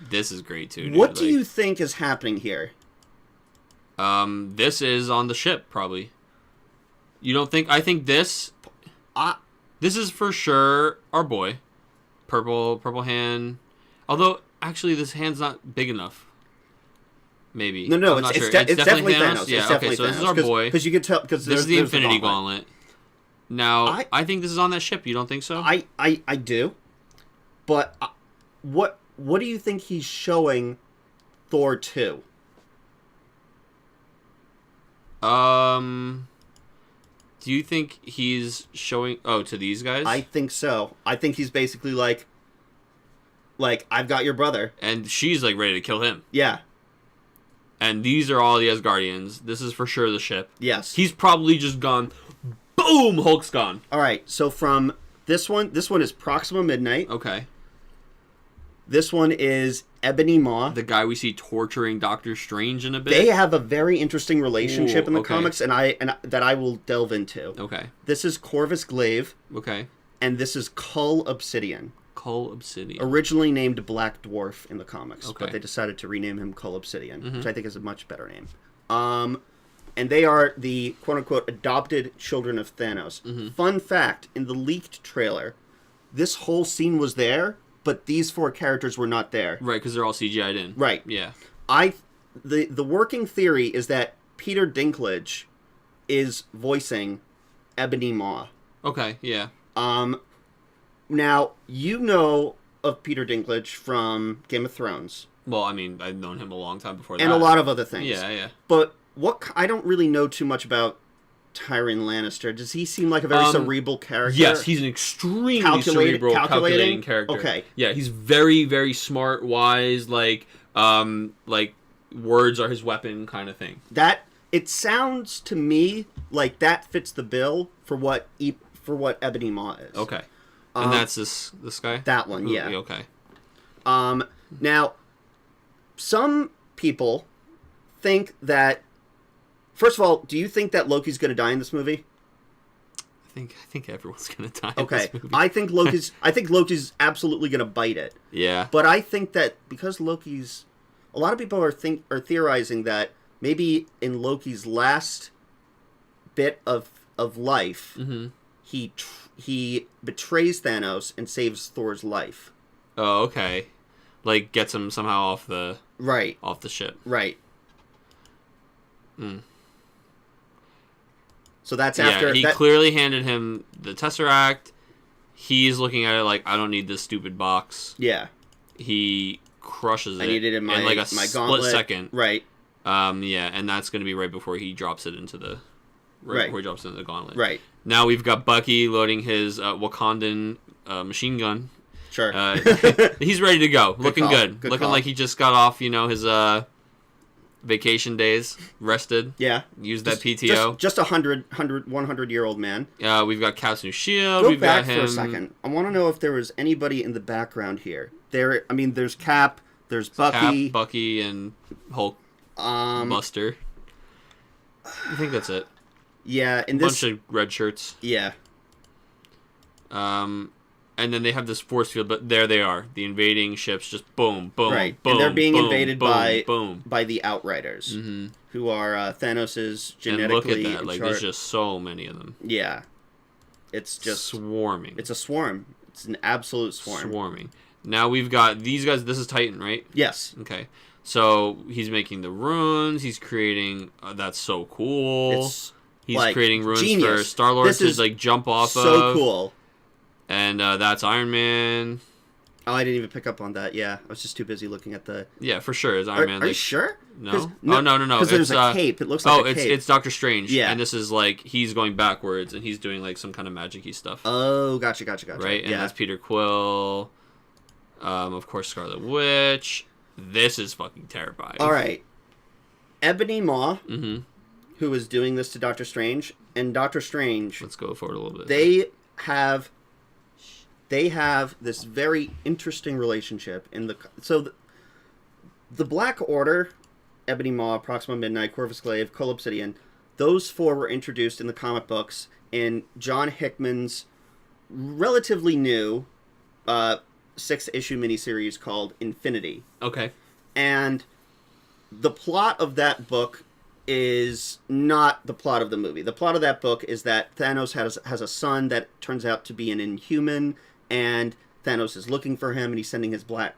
This is great too. Dude. What do Like, you think is happening here? This is on the ship probably. You don't think? I think this. This is for sure our boy, purple hand. Although actually, this hand's not big enough. Maybe. No, I'm not it's sure. definitely Thanos. Yeah. it's definitely okay. So Thanos. this is our boy. Because you could tell because This is the Infinity Gauntlet. Now, I think this is on that ship. You don't think so? I do, but what do you think he's showing Thor 2? Do you think he's showing? Oh, to these guys? I think so. I think he's basically like I've got your brother. And she's like ready to kill him. Yeah. And these are all the Asgardians. This is for sure the ship. Yes. He's probably just gone. Boom! Hulk's gone. All right. So from this one is Proxima Midnight. Okay. This one is Ebony Maw. The guy we see torturing Doctor Strange in a bit. They have a very interesting relationship Ooh, in the okay. comics, and that I will delve into. Okay. This is Corvus Glaive, Okay. and this is Cull Obsidian, Cull Obsidian. originally named Black Dwarf in the comics, Okay. but they decided to rename him Cull Obsidian, Mm-hmm. which I think is a much better name. And they are the quote-unquote adopted children of Thanos. Mm-hmm. Fun fact, in the leaked trailer, this whole scene was there, but these 4 characters were not there. Right, because they're all CGI'd in. Right. Yeah. The working theory is that Peter Dinklage is voicing Ebony Maw. Okay. Yeah. Now, you know of Peter Dinklage from Game of Thrones. Well, I mean, I've known him a long time before that. And a lot of other things. Yeah. Yeah. But I don't really know too much about Tyrion Lannister. Does he seem like a very cerebral character? Yes, he's an extremely cerebral, calculating character. Okay. Yeah, he's very, very smart, wise. Like words are his weapon, kind of thing. It sounds to me like that fits the bill for what Ebony Maw is. Okay, and that's this guy. That one, yeah. Okay. Now, some people think that. First of all, do you think that Loki's going to die in this movie? I think everyone's gonna die. Okay, In this movie. I think Loki's absolutely going to bite it. Yeah. But I think that because Loki's, a lot of people are theorizing that maybe in Loki's last bit of life, Mm-hmm. he betrays Thanos and saves Thor's life. Oh, okay. Like gets him somehow off the Right. ship. Right. Mm. So that's after he clearly handed him the Tesseract. He's looking at it like, I don't need this stupid box. Yeah. He crushes it. I needed it in my like a my split gauntlet. second. Right. Yeah, and that's going to be right before he drops it into the Right. before he drops it into the gauntlet. Right. Now we've got Bucky loading his Wakandan machine gun. Sure. He's ready to go. Looking call. good. Good Looking call. like he just got off, his vacation days, rested. Yeah. Used that PTO. Just a 100-year-old man. We've got Cap's new shield. Go We've back got him. for a second. I want to know if there was anybody in the background here. There's Cap. There's Bucky. Cap, Bucky, and Hulk Buster. I think that's it. Yeah, in Bunch this. of red shirts. Yeah. And then they have this force field, but there they are. The invading ships just boom, boom, Right, boom, and they're being boom, invaded boom. by the Outriders, who are Thanos's And look genetically. at that. Like, there's just so many of them. Yeah, it's just swarming. It's a swarm. It's an absolute swarm. Swarming. Now we've got these guys. This is Titan, right? Yes. Okay. So he's making the runes. He's creating. That's so cool. He's like, creating runes genius. for Star-Lord This to is jump off of. So cool. And that's Iron Man. Oh, I didn't even pick up on that. Yeah, I was just too busy looking at the. Yeah, for sure. Is Iron Man? Are you sure? No. No. No. Because there's a cape. It looks like a cape. It's Doctor Strange. Yeah. And this is like he's going backwards and he's doing like some kind of magic-y stuff. Oh, gotcha. Right. And yeah. that's Peter Quill. Of course, Scarlet Witch. This is fucking terrifying. All right. Ebony Maw, Mm-hmm. who is doing this to Doctor Strange, and Doctor Strange. Let's go forward a little bit. They have this very interesting relationship in the Black Order, Ebony Maw, Proxima Midnight, Corvus Glaive, Cull Obsidian. Those four were introduced in the comic books in John Hickman's relatively new 6-issue miniseries called Infinity. Okay. And the plot of that book is not the plot of the movie. The plot of that book is that Thanos has a son that turns out to be an Inhuman, and Thanos is looking for him, and he's sending his Black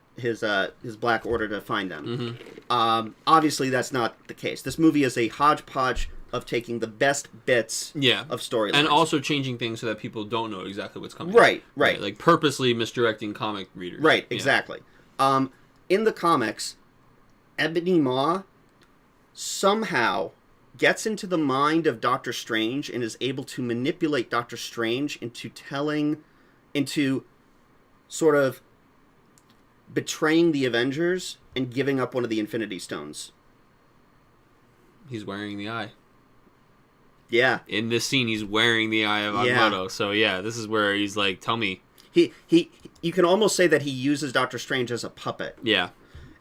Order to find them. Mm-hmm. Obviously, that's not the case. This movie is a hodgepodge of taking the best bits of storylines. And also changing things so that people don't know exactly what's coming. Right. Like purposely misdirecting comic readers. Right, Yeah. exactly. In the comics, Ebony Maw somehow gets into the mind of Doctor Strange and is able to manipulate Doctor Strange into sort of betraying the Avengers and giving up one of the Infinity Stones. He's wearing the eye. Yeah. In this scene, he's wearing the eye of Agamotto. So yeah, this is where he's like, "Tell me." You can almost say that he uses Doctor Strange as a puppet. Yeah.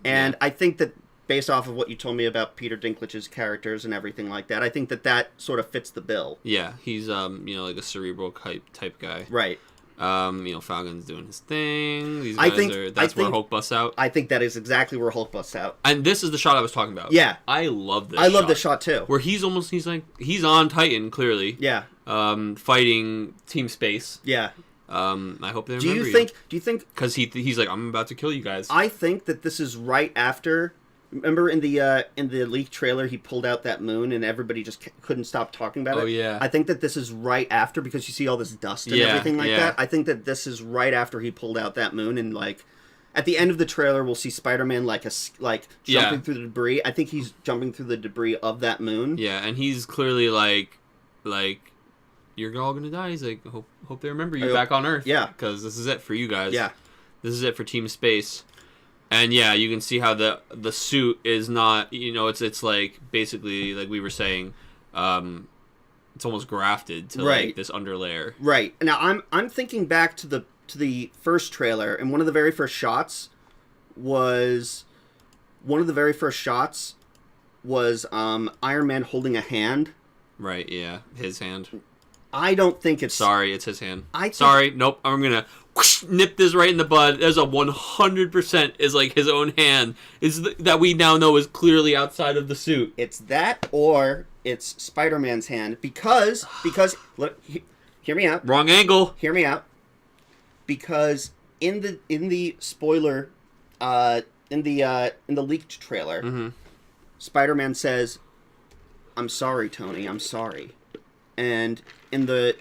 And I think that based off of what you told me about Peter Dinklage's characters and everything like that, I think that sort of fits the bill. Yeah, he's like a cerebral type guy. Right. Falcon's doing his thing. These guys that's where Hulk busts out. I think that is exactly where Hulk busts out. And this is the shot I was talking about. Yeah. I love this. I love this shot too. Where he's on Titan clearly. Yeah. Fighting Team Space. Yeah. I hope they remember Do you think? Because he's like, I'm about to kill you guys. I think that this is right after. Remember in the leaked trailer, he pulled out that moon, and everybody just couldn't stop talking about it. Oh yeah. I think that this is right after, because you see all this dust and everything like that. I think that this is right after he pulled out that moon, and like at the end of the trailer, we'll see Spider-Man jumping through the debris. I think he's jumping through the debris of that moon. Yeah, and he's clearly like. You're all gonna die. He's like, hope they remember you back on Earth. Yeah, because this is it for you guys. Yeah, this is it for Team Space. And yeah, you can see how the suit is not. It's like basically like we were saying, it's almost grafted to like this underlayer. Right. Now I'm thinking back to the first trailer, and one of the very first shots was Iron Man holding a hand. Right. Yeah, his hand. I don't think it's... Sorry, it's his hand. Sorry, nope, I'm gonna nip this right in the bud. There's a 100% is like his own hand. That we now know is clearly outside of the suit. It's that, or it's Spider-Man's hand, because look, hear me out. Wrong angle. Hear me out. Because in the spoiler, in the leaked trailer, Spider-Man says, "I'm sorry, Tony. I'm sorry." And in the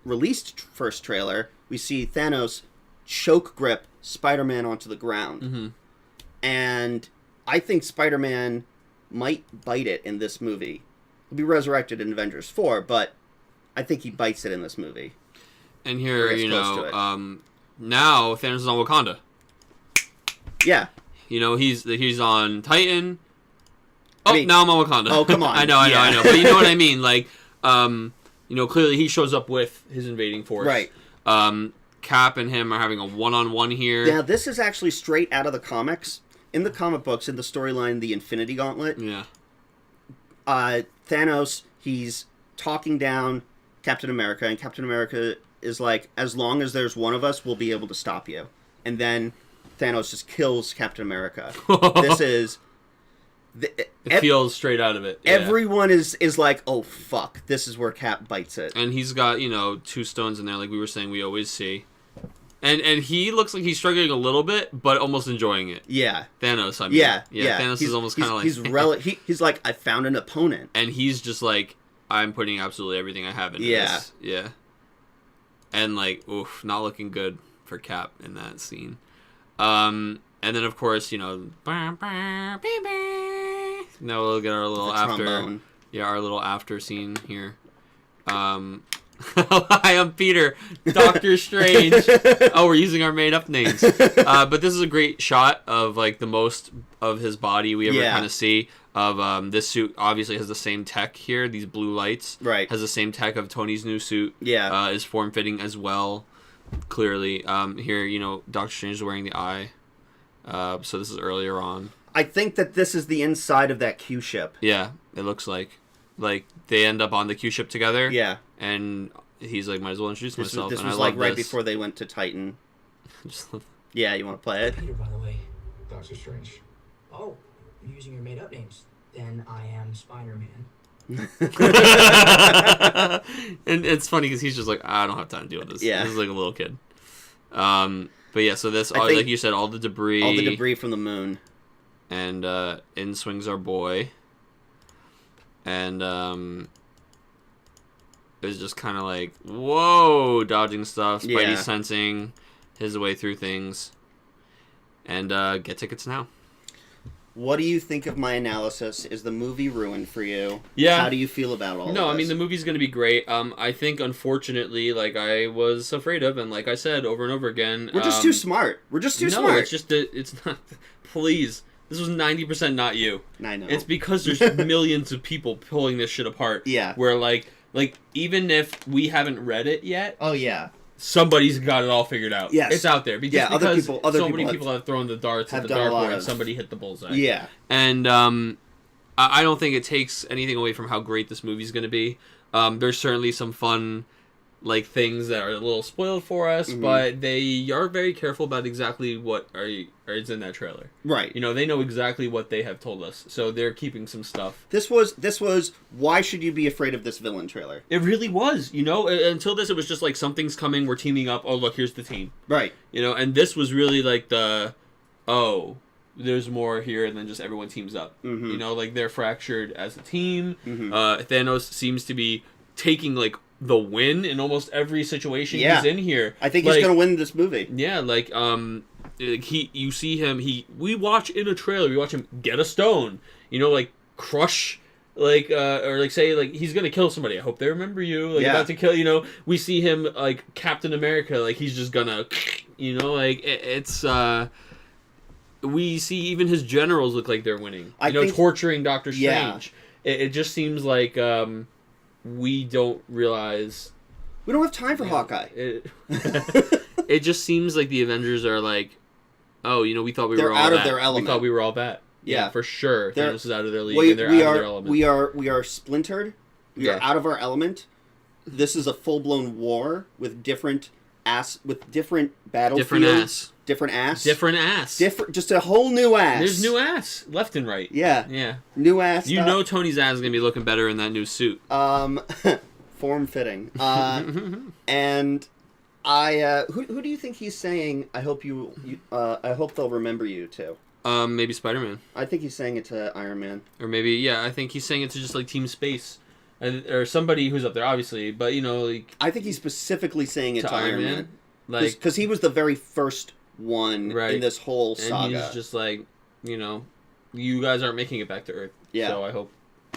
released first trailer, we see Thanos choke grip Spider-Man onto the ground. And I think Spider-Man might bite it in this movie. He'll be resurrected in Avengers 4, but I think he bites it in this movie. And here, now Thanos is on Wakanda. Yeah. You know, he's on Titan. Oh, I mean, now I'm on Wakanda. Oh, come on. I know. But you know what I mean? Like, you know, clearly he shows up with his invading force. Right. Cap and him are having a one-on-one here. Now, this is actually straight out of the comics. In the comic books, in the storyline, the Infinity Gauntlet, Yeah. Thanos, he's talking down Captain America, and Captain America is like, as long as there's one of us, we'll be able to stop you. And then Thanos just kills Captain America. This is... It feels straight out of it. Yeah. Everyone is like, oh, fuck. This is where Cap bites it. And he's got, you know, 2 stones in there, like we were saying we always see. And he looks like he's struggling a little bit, but almost enjoying it. Yeah. Thanos, I mean. Yeah. Thanos is almost kind of like... He's like, I found an opponent. And he's just like, I'm putting absolutely everything I have into this. Yeah. And like, oof, not looking good for Cap in that scene. And then, of course, you know... Now we'll get our little after... Trombone. Yeah, our little after scene here. Hi, I'm Peter, Doctor Strange. Oh, we're using our made-up names. But this is a great shot of like the most of his body we ever kind of see. Of this suit obviously has the same tech here. These blue lights, right, has the same tech of Tony's new suit. Yeah, is form-fitting as well. Clearly, here you know Doctor Strange is wearing the eye. So this is earlier on. I think that this is the inside of that Q ship. Yeah, it looks like they end up on the Q ship together. Yeah. And he's like, might as well introduce myself. This and was I like love right this. before they went to Titan. Just love... Yeah, you want to play it? Peter, by the way. Doctor Strange. Oh, I'm using your made-up names. Then I am Spider-Man. And it's funny because he's just like, I don't have time to deal with this. Yeah. This is like a little kid. But yeah, so this, I think like you said, all the debris. All the debris from the moon. And in swings our boy. And it's just kind of like, whoa, dodging stuff, Spidey sensing his way through things. And get tickets now. What do you think of my analysis? Is the movie ruined for you? Yeah. How do you feel about all of this? No, I mean, the movie's going to be great. I think, unfortunately, like I was afraid of, and like I said over and over again... We're just too smart. We're just too smart. No, it's just... It's not... Please. This was 90% not you. I know. It's because there's millions of people pulling this shit apart. Yeah. Where, like, even if we haven't read it yet... Oh, yeah. Somebody's got it all figured out. Yes. It's out there. Yeah, because so many people have thrown the darts at the dartboard and somebody hit the bullseye. Yeah. And I don't think it takes anything away from how great this movie's going to be. There's certainly some fun like things that are a little spoiled for us, but they are very careful about exactly what is in that trailer. Right. You know, they know exactly what they have told us, so they're keeping some stuff. This was why should you be afraid of this villain trailer? It really was, you know, until this it was just like something's coming, we're teaming up, oh look, here's the team. Right. You know, and this was really like there's more here than just everyone teams up. You know, like they're fractured as a team. Thanos seems to be taking like the win in almost every situation he's in here. I think he's gonna win this movie. Yeah, like you see him. We watch in a trailer. We watch him get a stone. You know, like crush. Like or like say like he's gonna kill somebody. I hope they remember you. Like about to kill. You know, we see him like Captain America. Like he's just gonna. You know, like it's. We see even his generals look like they're winning. You know, torturing Doctor Strange. Yeah. It just seems like we don't realize. We don't have time for Hawkeye. It just seems like the Avengers are like, oh, you know, we thought we were all out that. of their element. We thought we were all that. Yeah, for sure. Thanos is out of their league, and they're out of their element. We are splintered. We are out of our element. This is a full-blown war with different battlefields. Different ass. Just a whole new ass. There's new ass left and right. Yeah. New ass. You know Tony's ass is gonna be looking better in that new suit. Form fitting. And I who do you think he's saying? I hope I hope they'll remember you to. Maybe Spider-Man. I think he's saying it to Iron Man. Or maybe I think he's saying it to just like Team Space, or somebody who's up there, obviously. But you know, like I think he's specifically saying it to Iron Man, like because he was the very first one in this whole saga. And he's just like, you know, you guys aren't making it back to Earth. Yeah. So I hope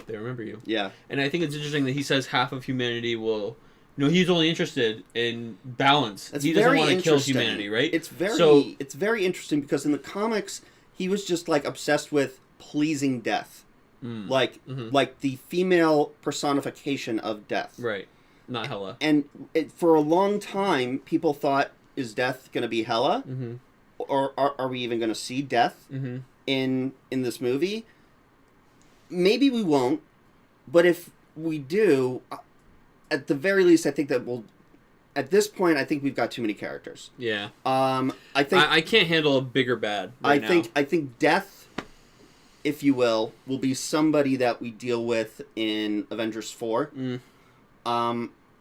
they remember you. Yeah. And I think it's interesting that he says half of humanity will No, he's only interested in balance. That's He doesn't very want to kill interesting. humanity, right? It's very So, it's very interesting because in the comics he was just like obsessed with pleasing death. Like the female personification of death. right. Not Hela. And for a long time people thought, is death going to be Hela? Mm-hmm. Or are we even going to see death in this movie? Maybe we won't, but if we do, at the very least, I think that we'll. At this point, I think we've got too many characters. Yeah. I think I can't handle a bigger bad. Right now. I think death, if you will be somebody that we deal with in Avengers 4.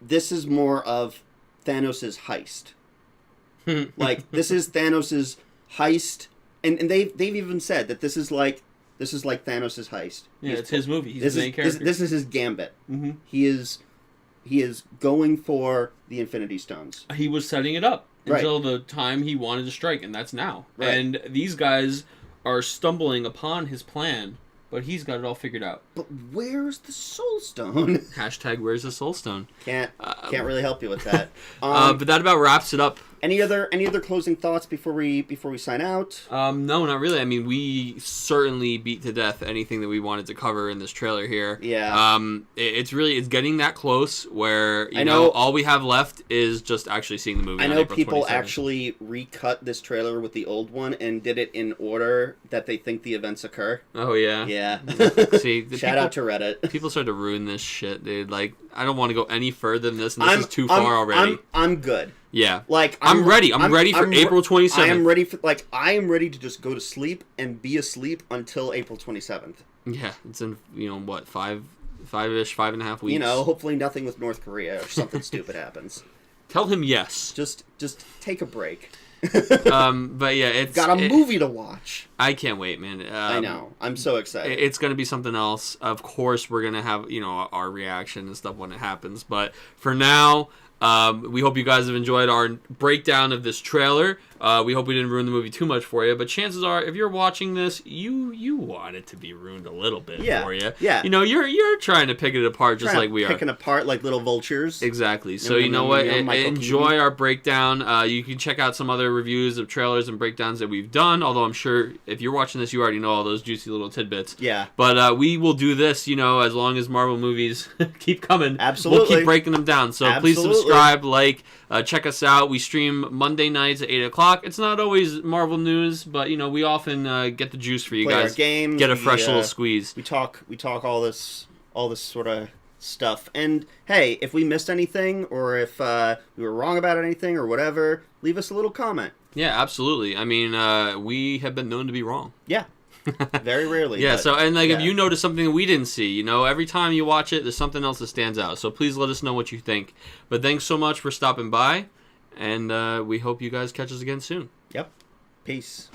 This is more of Thanos' heist. Like this is Thanos' heist, and they've even said that this is like Thanos' heist. Yeah, it's his movie. He's the main character. This is his gambit. He is going for the Infinity Stones. He was setting it up Right. until the time he wanted to strike, and that's now. Right. And these guys are stumbling upon his plan, but he's got it all figured out. But where's the Soul Stone? Hashtag where's the soul stone? Can't really help you with that. But that about wraps it up. Any other closing thoughts before we sign out? No, not really. I mean, we certainly beat to death anything that we wanted to cover in this trailer here. Yeah. It's getting that close where I know all we have left is just actually seeing the movie. I on know April people 27th. actually recut this trailer with the old one and did it in order that they think the events occur. Oh yeah. Yeah. See, Shout out to Reddit. People start to ruin this shit, dude. Like, I don't want to go any further than this, and this is too far already. I'm good. Yeah. Like I'm ready. I'm ready for April 27th. I am ready for I am ready to just go to sleep and be asleep until April 27th. Yeah, it's in what 5.5 weeks. Hopefully nothing with North Korea or something stupid happens. Tell him yes. Just take a break. But yeah, it's got a movie to watch. I can't wait, man. I know. I'm so excited. It's gonna be something else. Of course, we're gonna have our reaction and stuff when it happens. But for now, we hope you guys have enjoyed our breakdown of this trailer. We hope we didn't ruin the movie too much for you, but chances are, if you're watching this, you want it to be ruined a little bit for you. Yeah. You're trying to pick it apart just like we are. Picking apart like little vultures. Exactly. So you know what? Enjoy our breakdown. You can check out some other reviews of trailers and breakdowns that we've done, although I'm sure if you're watching this, you already know all those juicy little tidbits. Yeah. But we will do this, as long as Marvel movies keep coming. Absolutely. We'll keep breaking them down. So please subscribe, check us out. We stream Monday nights at 8 o'clock. It's not always Marvel news, but we often get the juice for you Play guys. Our games, get a fresh little squeeze. We talk all this sort of stuff. And hey, if we missed anything or if we were wrong about anything or whatever, leave us a little comment. Yeah, absolutely. I mean, we have been known to be wrong. Yeah. Very rarely. Yeah, but, if you notice something that we didn't see, every time you watch it, there's something else that stands out. So please let us know what you think. But thanks so much for stopping by, and we hope you guys catch us again soon. Yep. Peace.